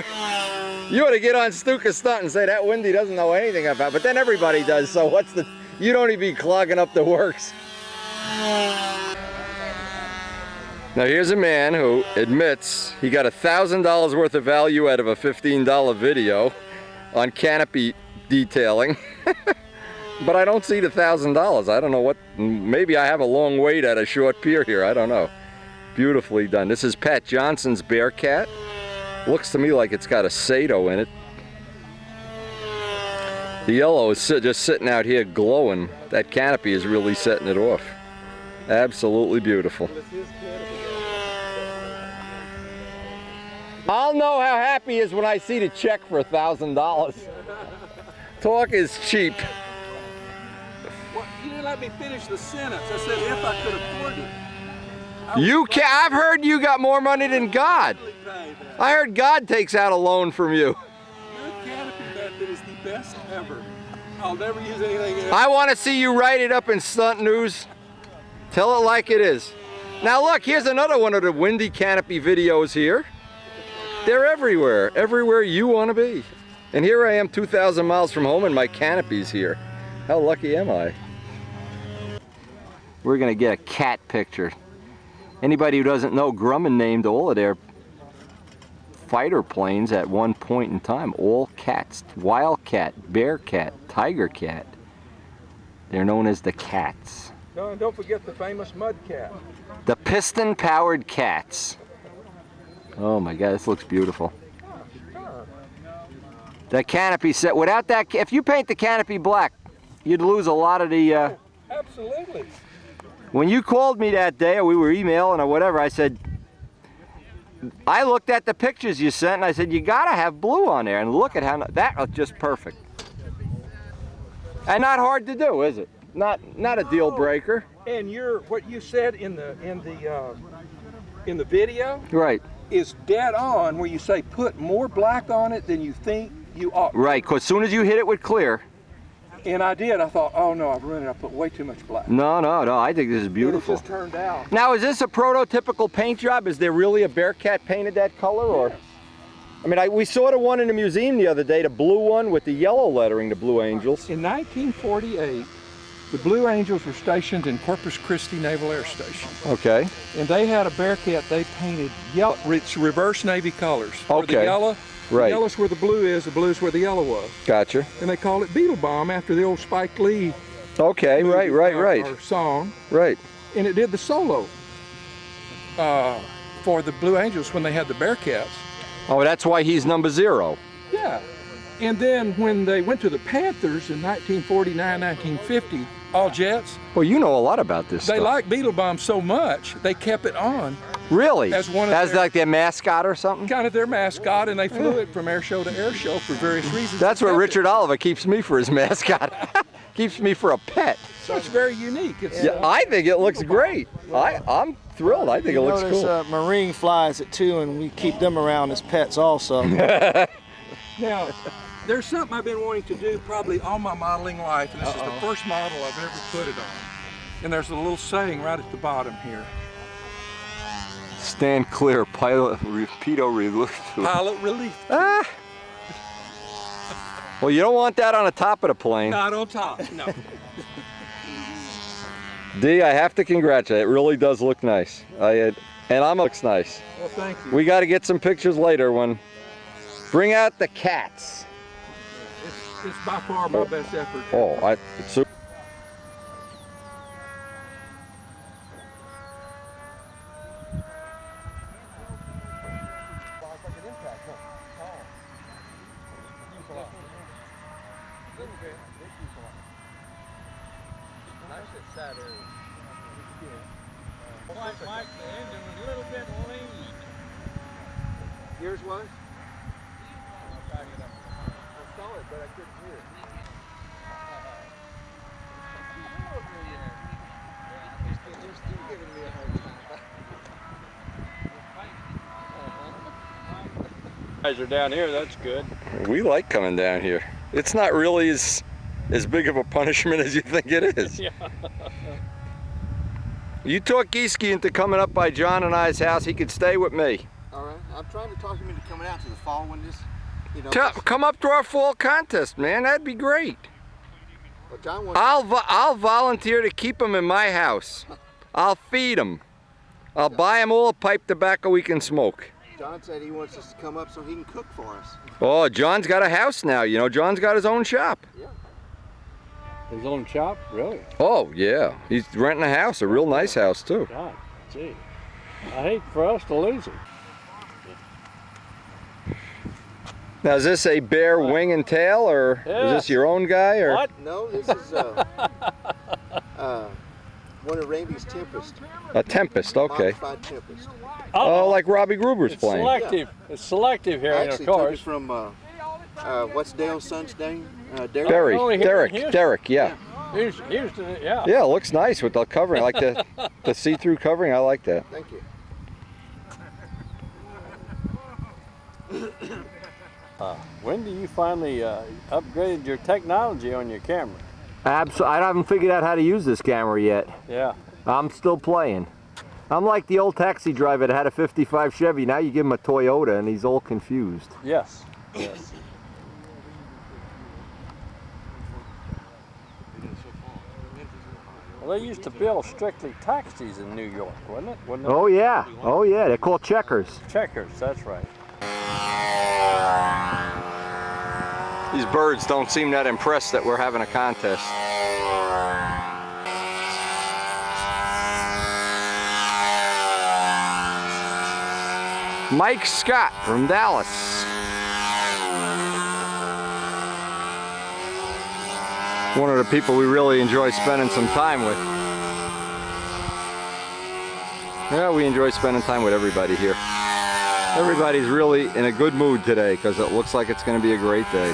one. You ought to get on Stuka Stunt and say that Windy doesn't know anything about it, but then everybody does, so what's the... You don't even be clogging up the works. Now here's a man who admits he got $1,000 worth of value out of a $15 video on canopy detailing. But I don't see the $1,000. I don't know what... Maybe I have a long wait at a short pier here, I don't know. Beautifully done. This is Pat Johnson's Bearcat. Looks to me like it's got a Sato in it. The yellow is just sitting out here glowing. That canopy is really setting it off. Absolutely beautiful. I'll know how happy he is when I see the check for $1,000. Talk is cheap. Well, you didn't let me finish the sentence. I said if I could afford it. I've heard you got more money than God. I heard God takes out a loan from you. Your canopy method is the best ever. I'll never use anything else. I want to see you write it up in Stunt News. Tell it like it is. Now look, here's another one of the windy canopy videos here. They're everywhere, everywhere you want to be. And here I am 2,000 miles from home and my canopy's here. How lucky am I? We're gonna get a cat picture. Anybody who doesn't know, Grumman named all of their fighter planes at one point in time all cats. Wildcat, Bearcat, Tiger Cat. They're known as the cats. No, and don't forget the famous mud cat. The piston-powered cats. Oh my God, this looks beautiful. That canopy set, without that, if you paint the canopy black, you'd lose a lot of the... Absolutely. When you called me that day, or we were emailing or whatever, I said, I looked at the pictures you sent and I said, you gotta have blue on there, and look at how, that was just perfect. And not hard to do, is it? Not a deal breaker. And what you said in the video Right. is dead on, where you say put more black on it than you think you ought. Right, because as soon as you hit it with clear. And I did. I thought, oh no, I've ruined it. I put way too much black. No, I think this is beautiful. It just turned out. Now, is this a prototypical paint job? Is there really a Bearcat painted that color, or? I mean, we saw the one in the museum the other day, the blue one with the yellow lettering, the Blue Angels. In 1948, the Blue Angels were stationed in Corpus Christi Naval Air Station. Okay. And they had a Bearcat they painted yellow. It's reverse Navy colors. Where Okay. the yellow, Right. the yellow's where the blue is is where the yellow was. Gotcha. And they called it Beetle Bomb after the old Spike Lee Okay, movie, right. or song. Right. And it did the solo for the Blue Angels when they had the Bearcats. Oh, that's why he's number 0. Yeah. And then when they went to the Panthers in 1949, 1950, all jets, Well, you know a lot about this they stuff. liked Beetle Bomb so much, they kept it on Really? as one of As their- like their mascot or something? kind of their mascot, and they flew it from air show to air show for various reasons. That's They what kept Richard Oliver keeps me for his mascot. Keeps me for a pet. it. So it's very unique. It's, Yeah, I think it looks great. I'm thrilled. I think it looks cool. Marine flies it too, and we keep them around as pets also. Now, there's something I've been wanting to do probably all my modeling life, and this is the first model I've ever put it on. And there's a little saying right at the bottom here. Stand clear, pilot repeato relief. Pilot relief. Ah! Well, you don't want that on the top of the plane. Not on top, no. D, I have to congratulate. It really does look nice. And looks nice. Well, thank you. We got to get some pictures later when. Bring out the cats. It's by far my best effort. Oh, it's super. Like the engine was a little bit lean. Yours was? I'll back it up. I saw it, but I couldn't hear it. You're still giving me a hard time. Guys are down here, that's good. We like coming down here. It's not really as big of a punishment as you think it is. Yeah. You talk Gieske into coming up by John and I's house. He could stay with me. All right, I'm trying to talk him into coming out to the fall when this, you know. Come up to our fall contest, man. That'd be great. Well, John wants. I'll volunteer to keep him in my house. I'll feed him. I'll buy him all the pipe tobacco we can smoke. John said he wants us to come up so he can cook for us. Oh, John's got a house now. You know, John's got his own shop. Yeah. His own shop? Really? Oh, yeah. He's renting a house, a real nice house, too. God, gee. I hate for us to lose him. Now, is this a bare wing and tail, or is this Yes. your own guy? Or? What? No, this is one of Randy's Tempest. A Tempest, okay. Modified Tempest. Oh, like Robbie Gruber's It's plane. selective. It's selective here, I and of actually took it course. from what's Dale's son's name? Derek. Only here in Houston. Derek, yeah. Houston, yeah. Yeah, it looks nice with the covering, like the see-through covering. I like that. Thank you. When do you finally upgrade your technology on your camera? I haven't figured out how to use this camera yet. Yeah. I'm still playing. I'm like the old taxi driver that had a 55 Chevy. Now you give him a Toyota and he's all confused. Yes. Yes. Well, they used to build strictly taxis in New York, wasn't it? Wasn't it? Oh yeah, oh yeah, they're called checkers. Checkers, that's right. These birds don't seem that impressed that we're having a contest. Mike Scott from Dallas. One of the people we really enjoy spending some time with. Yeah, we enjoy spending time with everybody here. Everybody's really in a good mood today because it looks like it's going to be a great day.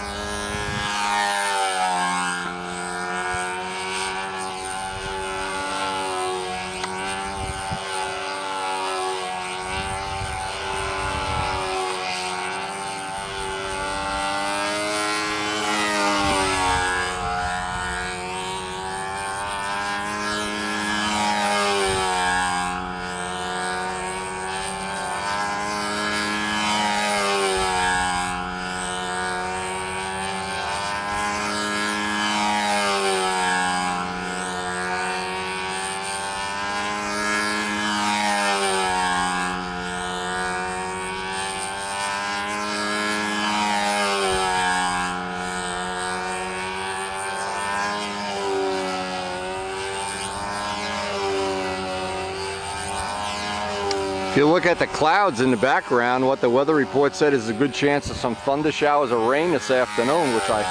If you look at the clouds in the background, what the weather report said is a good chance of some thunder showers or rain this afternoon, which I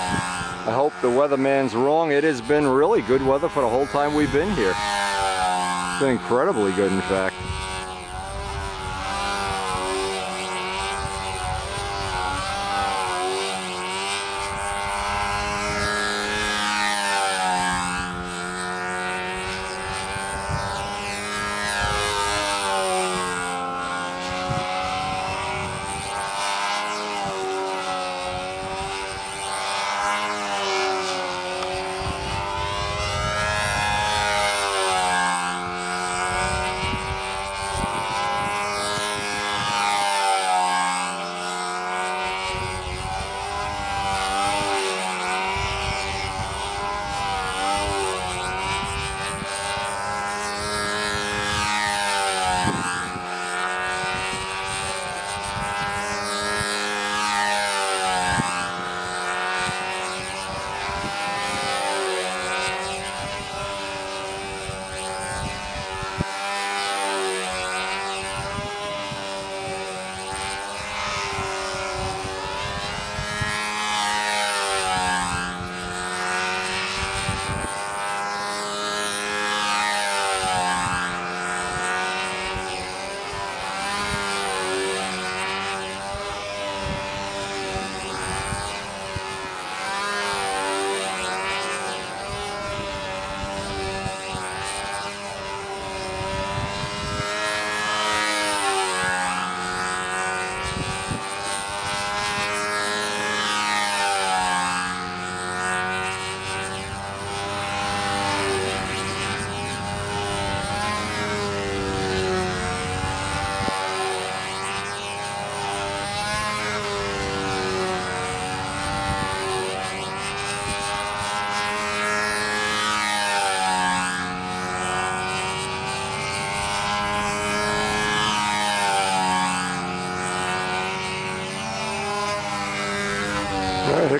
hope the weatherman's wrong. It has been really good weather for the whole time we've been here. It's been incredibly good, in fact.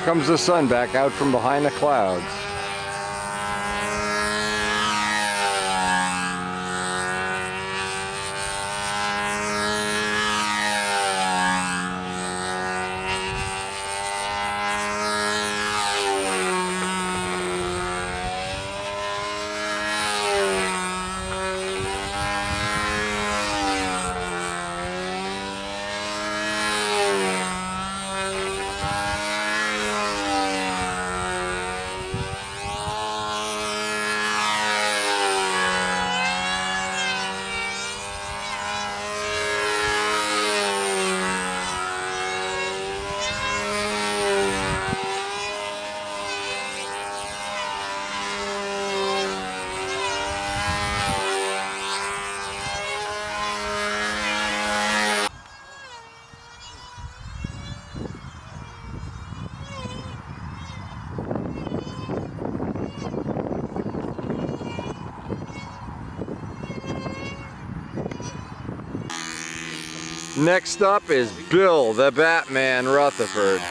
comes the sun back out from behind the clouds. Next up is Bill the Batman Rutherford.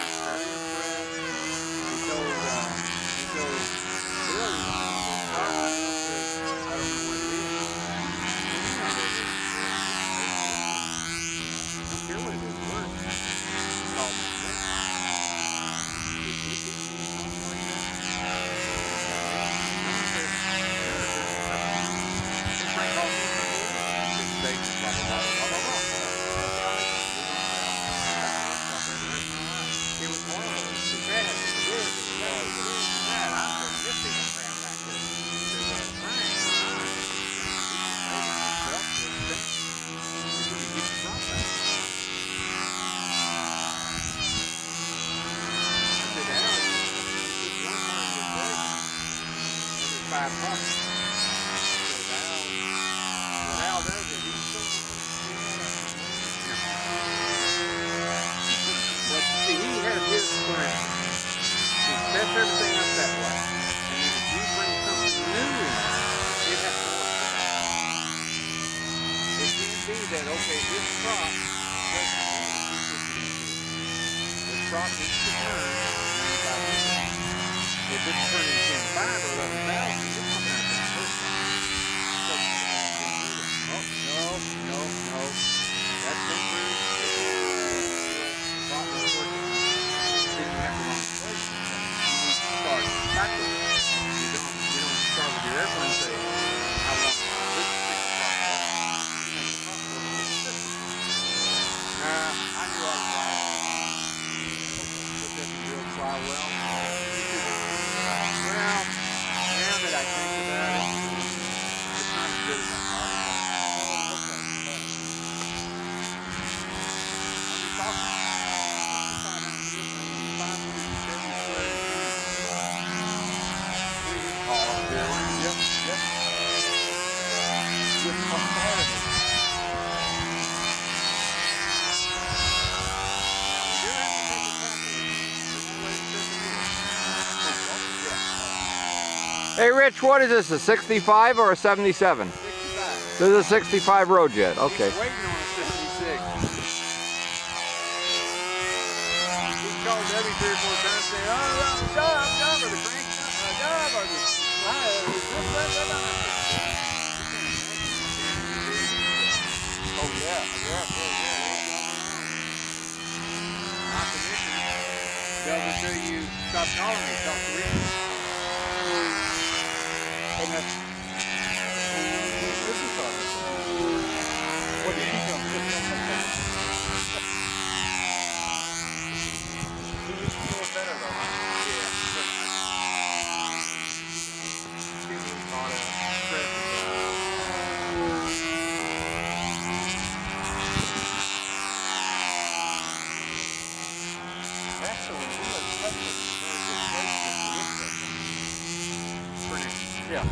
Hey Rich, what is this, a 65 or a 77? 65. This is a 65 road jet, okay. He's waiting on a 66. He's called Debbie 3 or 4 times saying, oh, Dub, or the crank, Dub, or the oh yeah. Not to mention, Dub, until you stop calling me, talk to Rick. What did he come put on the phone? He used to feel better though, huh? Yeah. He was caught up. Actually, he was touching for now. Yeah.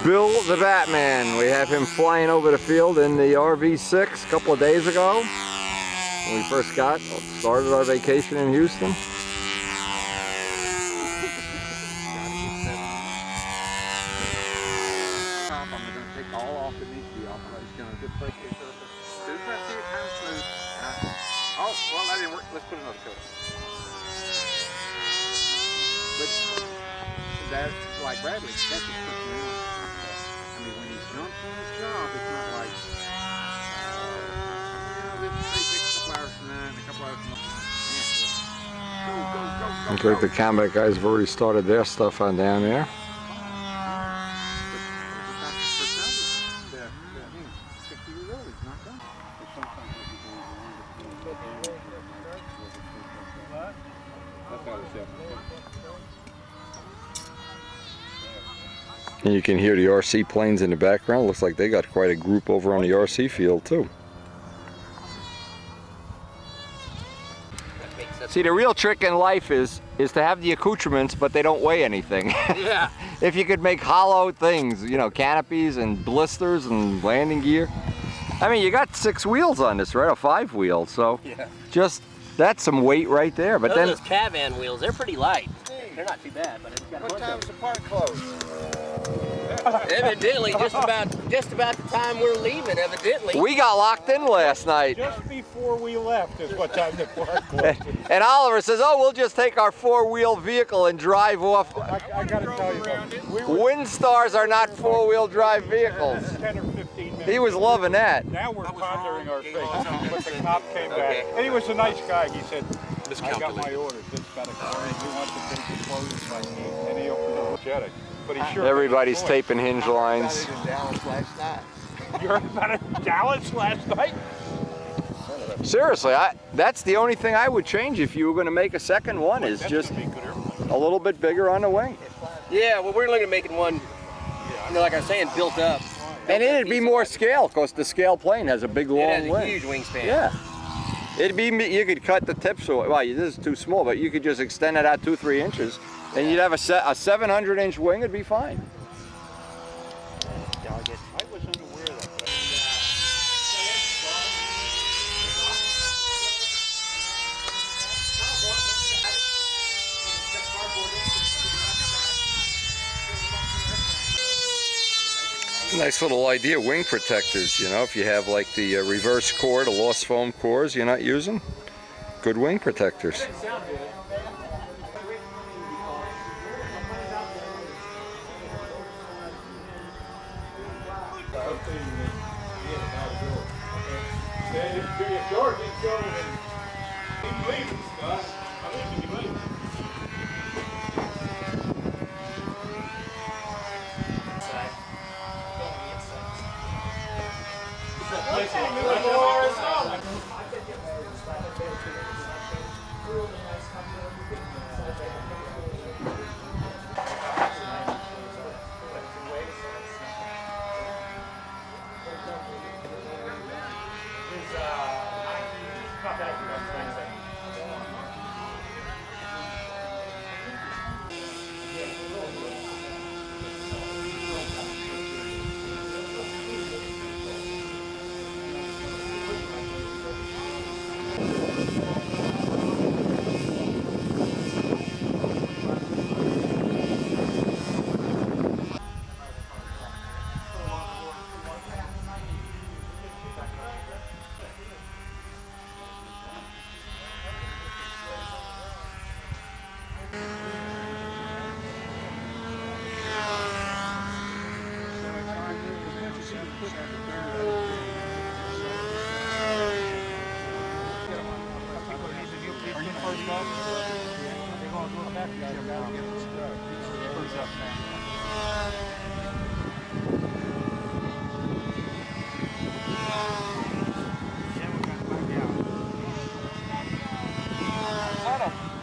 Bill the Batman. We have him flying over the field in the RV6 a couple of days ago. When we first started our vacation in Houston. I'm going to take all off that needs to be off. I'm just going to just break this up. Just press it, kind of smooth. Oh, well, that didn't work. Let's put another coat. But that's like Bradley. That's just pushing me on. I mean, when he jumps on the job, it's not like, this may take a couple hours from that and a couple hours from that. Looks like the combat guys have already started their stuff on down there. And you can hear the RC planes in the background. Looks like they got quite a group over on the RC field too. See, the real trick in life is to have the accoutrements, but they don't weigh anything. Yeah. If you could make hollow things, you know, canopies and blisters and landing gear. I mean, you got 6 wheels on this, right? A 5 wheel, so Yeah. just that's some weight right there. But Those Cavan wheels, they're pretty light. They're not too bad, but it's got a What bunch time of is the park closed? Evidently, just about the time we're leaving. Evidently. we got locked in last night. Just before we left is what time the park closed. And Oliver says, "Oh, we'll just take our 4-wheel vehicle and drive off." I gotta tell you something. We were Windstars are not 4-wheel drive vehicles. 10 or 15 minutes. He was loving that. Now we're pondering our fate. But the cop came back. And he was a nice guy. He said, I got my orders. This got a car. He wants to take the clothes if I need. And he opened the Jetta. But he sure Everybody's taping hinge lines. You heard about it in Dallas last night? Seriously, that's the only thing I would change if you were going to make a second one, is just a little bit bigger on the wing. Yeah, well, we're looking at making one, you know, like I was saying, built up. And it'd be more scale, because the scale plane has a big long It has a wing. huge wingspan. Yeah. It'd be, you could cut the tips away. Well, this is too small, but you could just extend it out 2-3 inches, and you'd have a 700-inch wing. It'd be fine. I was unaware of that. Nice little idea, wing protectors. You know, if you have like the reverse core, the lost foam cores you're not using, good wing protectors.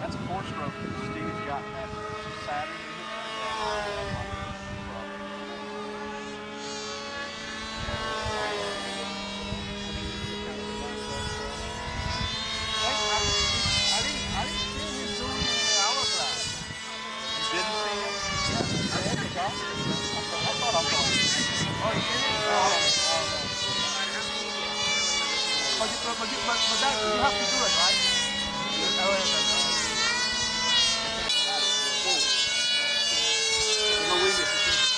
That's a 4-stroke Steve's got in that Saturday. I didn't see him doing the hourglass. You didn't see him? I had to talk to him. you have to do it, right?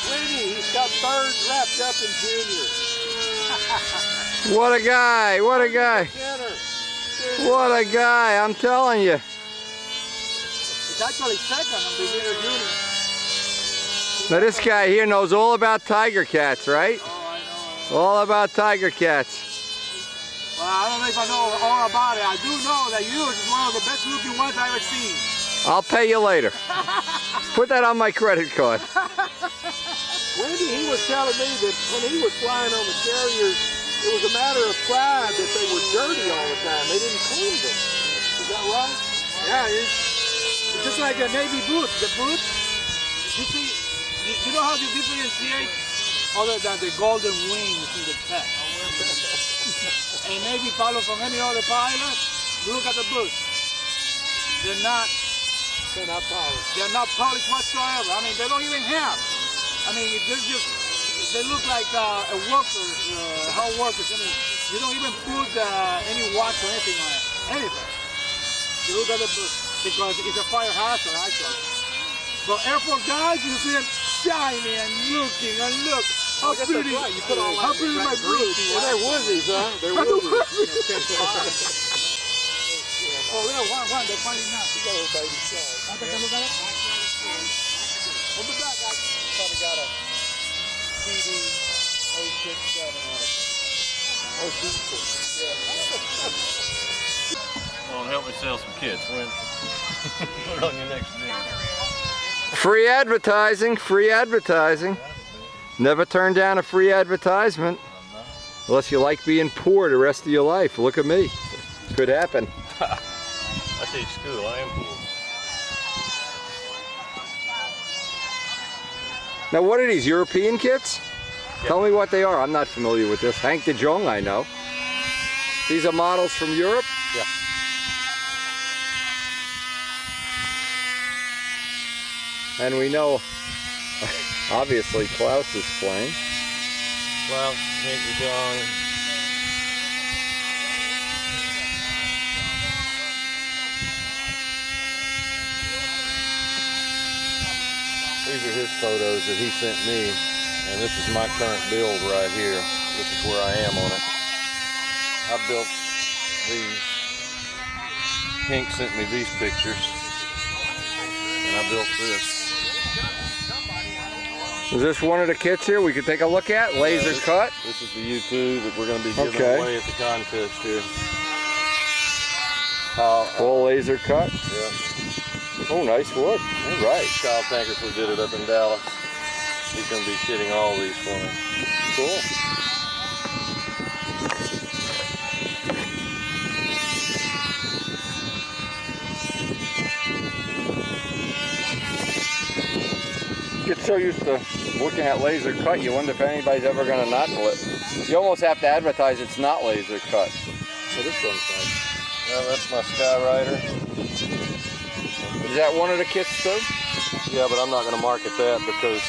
Winnie, he's got thirds wrapped up in junior. What a guy, what a guy. What a guy, I'm telling you. It's actually second on beginner junior. Now this guy here knows all about tiger cats, right? Oh, I know. All about tiger cats. Well, I don't know if I know all about it. I do know that yours is one of the best looking ones I've ever seen. I'll pay you later. Put that on my credit card. Wendy, he was telling me that when he was flying on the carriers, it was a matter of pride that they were dirty all the time. They didn't clean them. Is that right? Yeah, it's just like a Navy boot. The boots, you see, you know how you differentiate other than the golden wings in the tech. And Navy pilot from any other pilot, look at the boots. They're not polished. They're not polished whatsoever. I mean, they don't even have. I mean, they look like a worker, hard workers. I mean, you don't even put any wax or anything on it. Anything. You look at the book because it's a fire hazard, actually. But Air Force guys, you see them shiny and looking and look. How pretty! Right. You put all how pretty my boots. Well, they're woozies, huh? They're woozies. Oh, yeah, one. They're finding out. You got a little baby shot. I'll take a look at it. Open the back, guys. Probably got a PD 067 on it. Oh, diesel. Yeah. Well, help me sell some kits. When put it on your next video. Free advertising, free advertising. Never turn down a free advertisement. Unless you like being poor the rest of your life. Look at me. Could happen. I teach school. I am poor. Now what are these, European kits? Yep. Tell me what they are. I'm not familiar with this. Hank de Jong, I know. These are models from Europe? Yeah. And we know, obviously, Klaus is playing. Klaus, Hank de Jong. These are his photos that he sent me, and this is my current build right here. This is where I am on it. I built these. Hank sent me these pictures, and I built this. Is this one of the kits here we could take a look at? Laser cut? This is the U2 that we're going to be giving away at the contest here. Full laser cut? Yeah. Oh, nice wood. All right. Kyle Tankersley did it up in Dallas. He's going to be kitting all these for me. Cool. Get so used to looking at laser cut, you wonder if anybody's ever going to not do it. You almost have to advertise it's not laser cut. Oh, this one's nice. Well, that's my Skyrider. Is that one of the kits too? Yeah, but I'm not going to market that because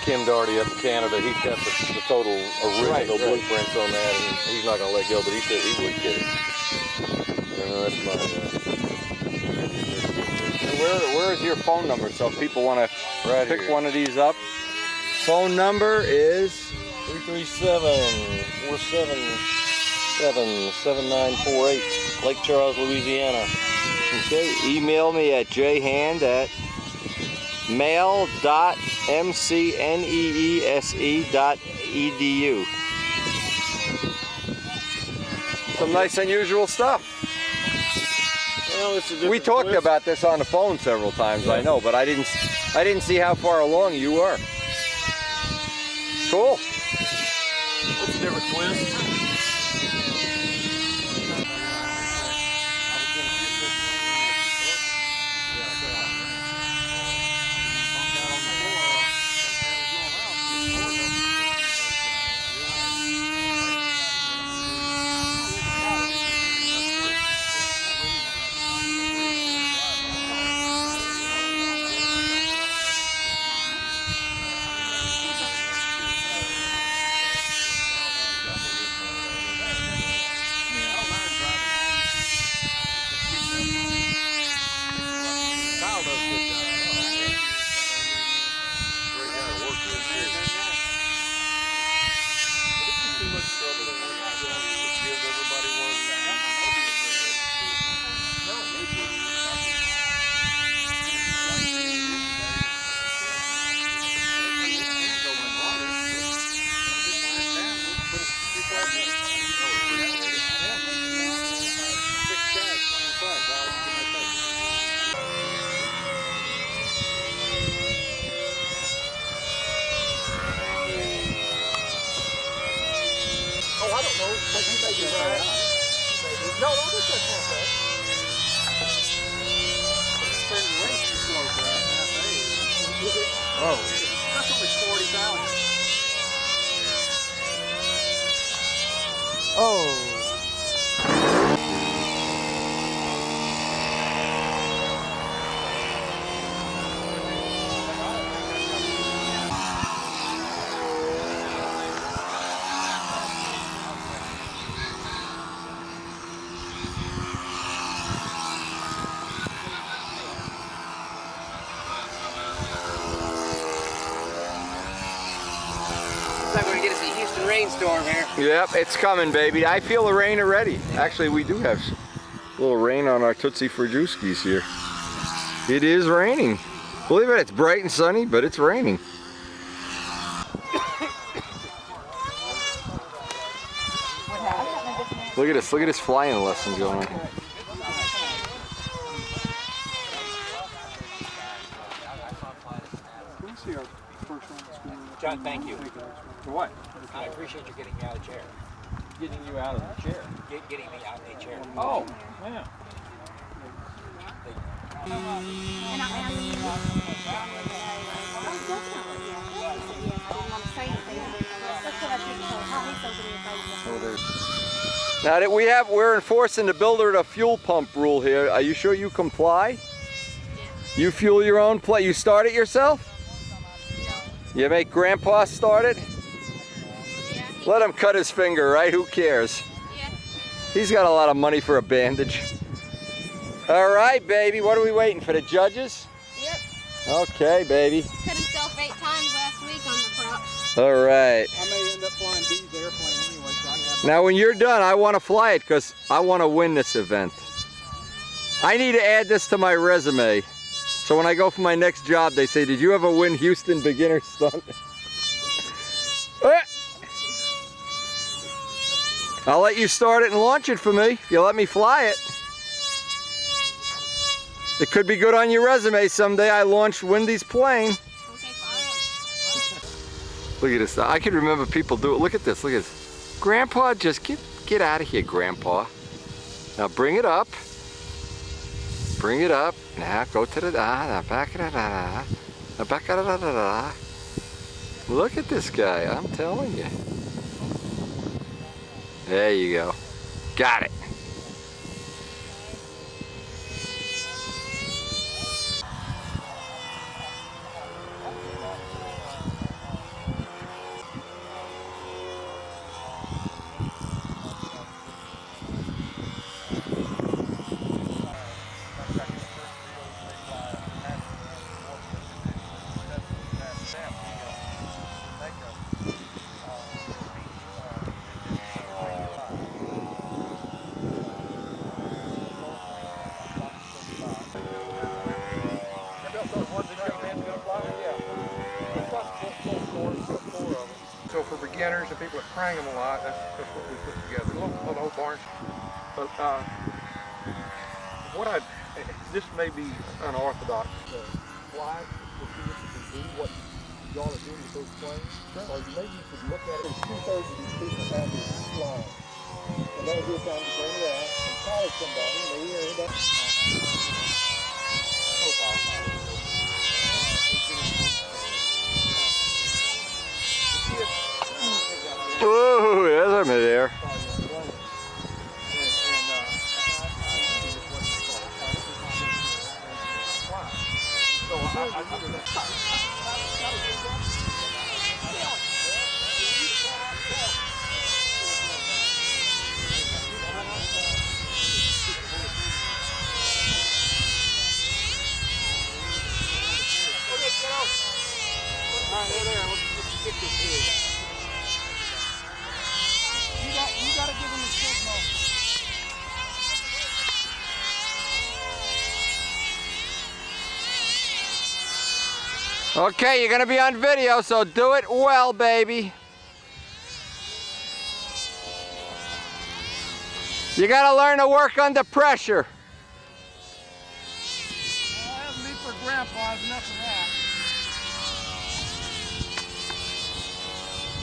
Kim Doherty up in Canada, he's got the total original blueprints on that, and he's not going to let go, but he said he would get it. And that's my... Where is your phone number? So if people want to pick here. one of these up. Phone number is 337-477-7948, Lake Charles, Louisiana. Okay, email me at jhand@mail.mcneese.edu. Some nice unusual stuff. Well, We talked about this on the phone several times, I know, but I didn't see how far along you were. Cool. It's a different twist. Oh, I don't know. But you may be right. No, no, this is not. Oh. That's only 40,000. Oh. Looks like we're gonna get us a Houston rainstorm here. Yep, it's coming, baby. I feel the rain already. Actually, we do have a little rain on our Tootsie Frujuskis here. It is raining. Believe it, it's bright and sunny, but it's raining. Look at this flying lessons going on here. John, thank you. For what? I appreciate you getting me out of the chair. Getting you out of the chair. Getting me out of the chair. Oh, yeah. Now that we're enforcing the builder to fuel pump rule here. Are you sure you comply? You fuel your own plate. You start it yourself? You make Grandpa start it? Let him cut his finger, right? Who cares? He's got a lot of money for a bandage. All right, baby. What are we waiting for? The judges? Yep. Okay, baby. Cut himself 8 times last week on the prop. All right. I may end up flying B's airplane anyway, so I can have Now, when you're done, I want to fly it because I want to win this event. I need to add this to my resume. So when I go for my next job, they say, did you ever win Houston beginner stunt? I'll let you start it and launch it for me if you let me fly it. It could be good on your resume someday. I launched Wendy's plane. Okay, fine. Look at this. I can remember people do it. Look at this. Look at this. Grandpa, just get out of here, Grandpa. Now bring it up. Bring it up. Now go to the back of the back of the. Look at this guy. I'm telling you. There you go. Got it. So for beginners and people that crank them a lot, that's what we put together. A little barn. But this may be unorthodox. Fly, we'll see what you can do, what y'all are doing with those planes. Or maybe you could look at it. 2/3 of these people have this flying. And that'll be a time to bring it out and call somebody, me or anybody. Whoa, there's a midair. You got to give him a signal. Okay, you're gonna be on video, so do it well, baby. You gotta learn to work under pressure. That'll be for Grandpa, enough of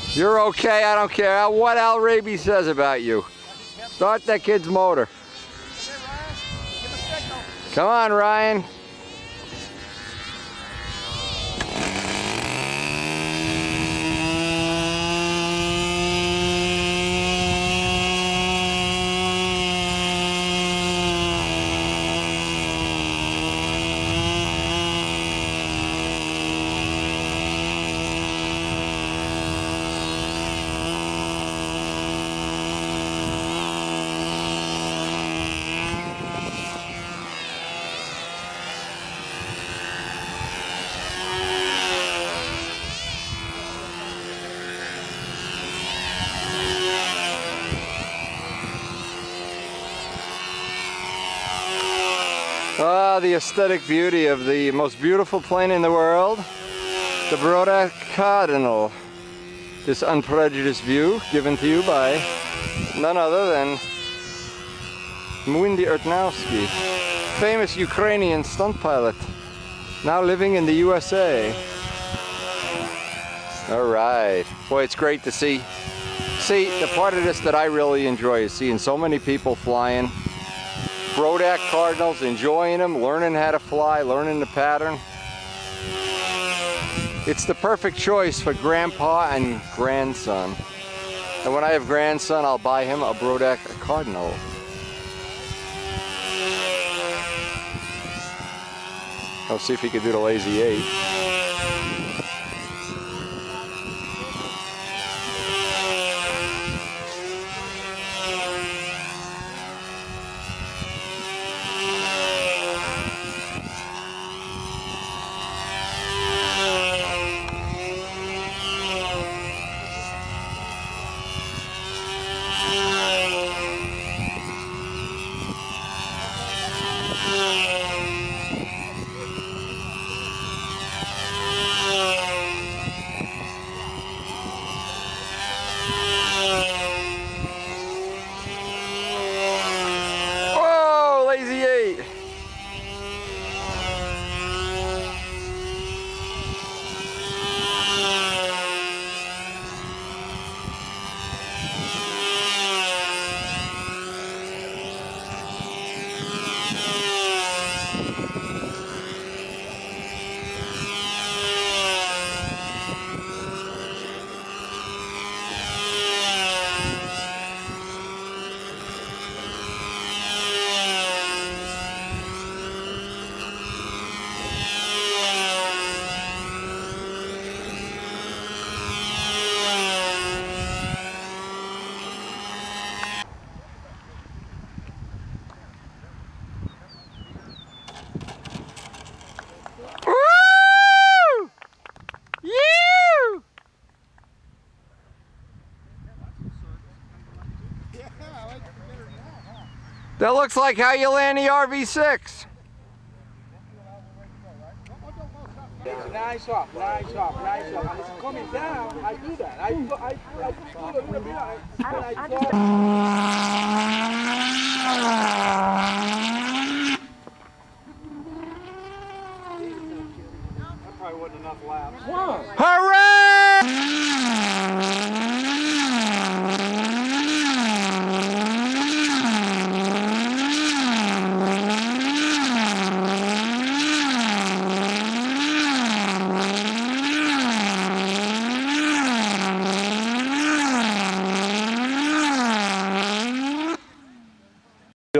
that. You're okay, I don't care what Al Raby says about you. Start that kid's motor. Okay, Ryan, give a signal. Come on, Ryan. Ah, the aesthetic beauty of the most beautiful plane in the world, the Broda Cardinal. This unprejudiced view given to you by none other than Mwindi Ertnowski, famous Ukrainian stunt pilot, now living in the USA. All right, boy, it's great to see. See, the part of this that I really enjoy is seeing so many people flying. Brodak Cardinals, enjoying them, learning how to fly, learning the pattern. It's the perfect choice for grandpa and grandson. And when I have grandson, I'll buy him a Brodak Cardinal. I'll see if he can do the Lazy 8. That looks like how you land the RV6. Nice up, nice up, nice up. And it's coming down, I do that. I pull it from behind, and I fall. That probably wasn't enough laps. Hooray!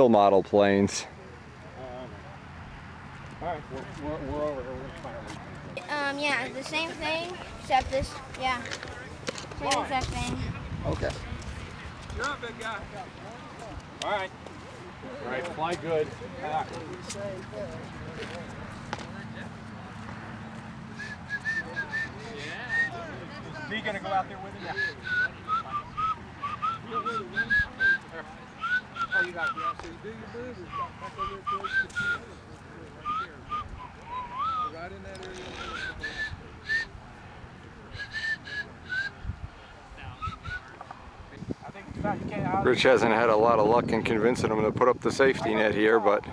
Model planes. Alright, we're over here. Yeah, the same thing, except this, yeah. Same exact thing. Okay. You're up, big guy. Alright. Alright, fly good. Are you gonna go out there with him? Yeah. Oh, you got it. Yeah, so you do your business. Back over there, right in that area. Rich hasn't had a lot of luck in convincing him to put up the safety net here, but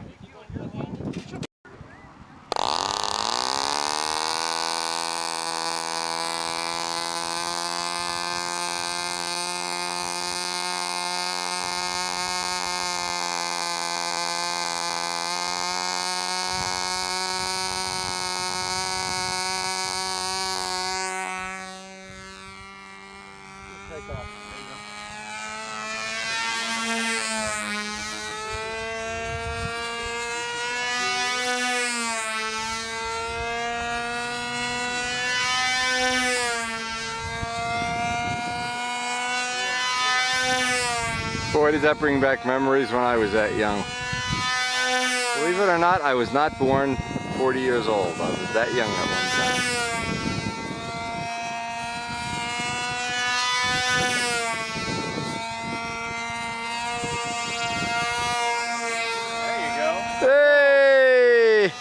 boy, does that bring back memories when I was that young. Believe it or not, I was not born 40 years old. I was that young at one time. There you go. Hey!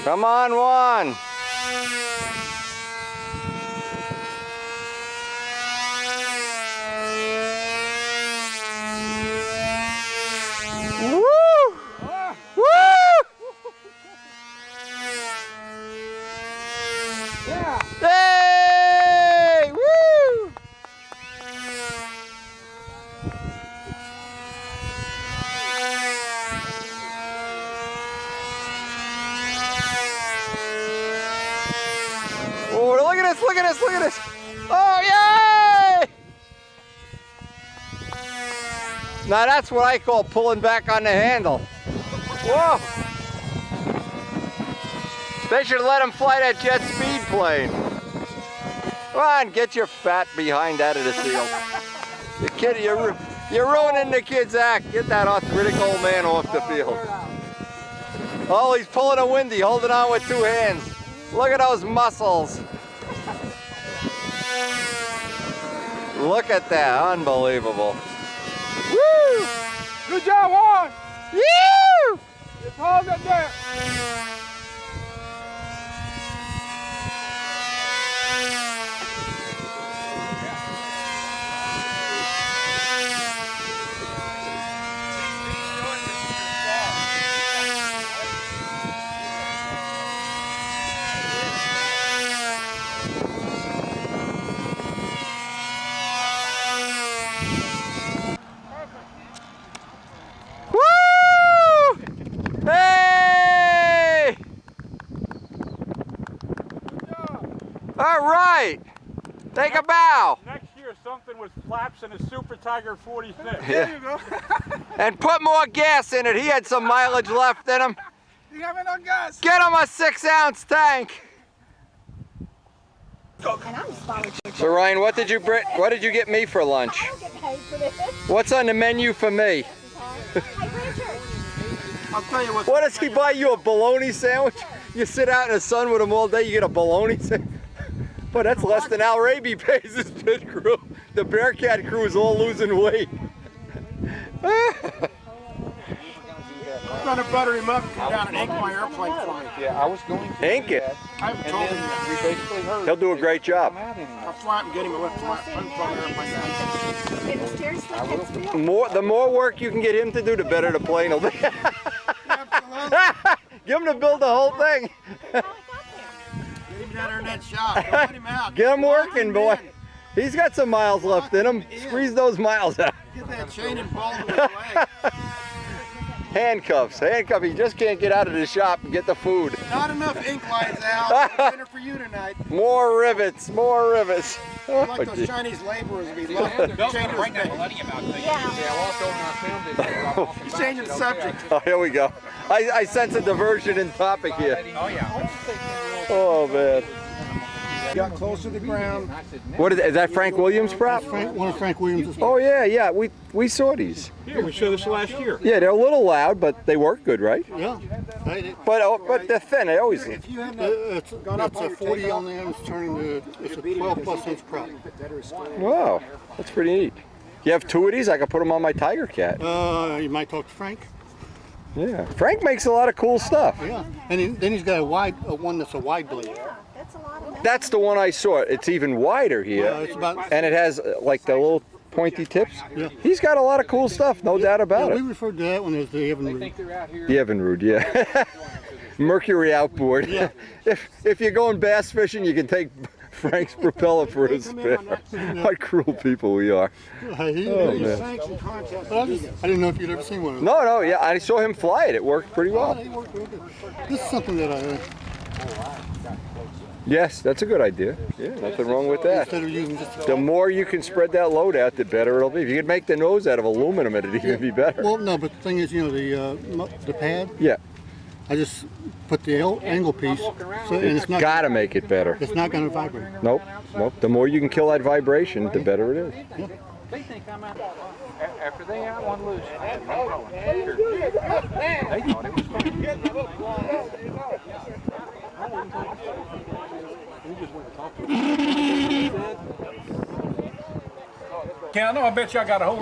Come on, Juan. Woo! Woo! Yeah. Hey! Woo! Oh, look at this, look at this, look at this. Oh, yay! Now that's what I call pulling back on the handle. Whoa! They should let him fly that jet speed plane. Come on, get your fat behind out of the field. You kid, you're ruining the kid's act. Get that arthritic old man off the field. Oh, he's pulling a windy, holding on with two hands. Look at those muscles. Look at that, unbelievable. Woo! Good job, Juan. Woo! Just hold it there. Hey! All right. Take a bow. Next year, something with flaps and a Super Tiger 46. There you go. And put more gas in it. He had some mileage left in him. You have enough gas? Get him a 6-ounce tank. And I'm following you. So Ryan, what did you get me for lunch? I don't get paid for this. What's on the menu for me? Hey, Richard. I'll tell you what. What does he buy you, a bologna sandwich? You sit out in the sun with him all day, you get a bologna sandwich? But that's less than Al Raby pays his pit crew. The Bearcat crew is all losing weight. I'm going to butter him up and come down and ink my airplane for me. Yeah, I was going to. Ink it. I haven't told him yet. We basically heard. He'll do a great job. I'll fly up and get him and lift my airplane down. The more work you can get him to do, the better the plane will be. Give him to build the whole thing. Get him down there in that shop. Don't let him out. Get him working, boy. He's got some miles left in him. Squeeze those miles out. Get that chain and ball to his leg. Handcuffs. Handcuffs. He just can't get out of the shop and get the food. Not enough ink lines out. Dinner for you tonight. More rivets. More rivets. Like those Chinese laborers would be like chain Right now, Millennium out there. Yeah. Yeah, I walked over and I filmed it. He's changing the subject. Oh, here we go. I sense a diversion in topic here. Oh yeah. Oh, man. Got close to the ground. What is that Frank Williams prop? One of Frank Williams' Oh, yeah. We saw these. Yeah, we showed this last year. Yeah, they're a little loud, but they work good, right? Yeah. But they're thin. They always. If you hadn't it's a 40 on the end, it's turning to it's a 12+ inch prop. Wow, that's pretty neat. You have two of these? I could put them on my Tiger Cat. You might talk to Frank. Yeah. Frank makes a lot of cool stuff. Yeah, and then he's got a one that's a wide blade. That's the one I saw. It's even wider here. Yeah, it's about. And it has like the little pointy tips. Yeah. He's got a lot of cool stuff, no doubt about Yeah, it. we referred to that one as the Evinrude. The Evinrude, yeah. Mercury outboard. Yeah. If you're going bass fishing, you can take Frank's propeller for a spin. What cruel people we are. Hey, Oh, man. I didn't know if you'd ever seen one of them. No, yeah, I saw him fly it. It worked pretty well. He worked real good. This is something that I Yes, that's a good idea. Yeah, nothing wrong with that. instead of using just. The more you can spread that load out, the better it'll be. If you could make the nose out of aluminum, it'd even be better. Well, no, but the thing is, you know, the pad. Yeah, I just put the angle piece, so and it's not. gotta make it better. It's not going to vibrate. Nope. The more you can kill that vibration, the better it is. Yeah. They think I'm out. After they had one loose, I had no problem. They thought it was fun. Ken, I know I bet y'all got a whole lot.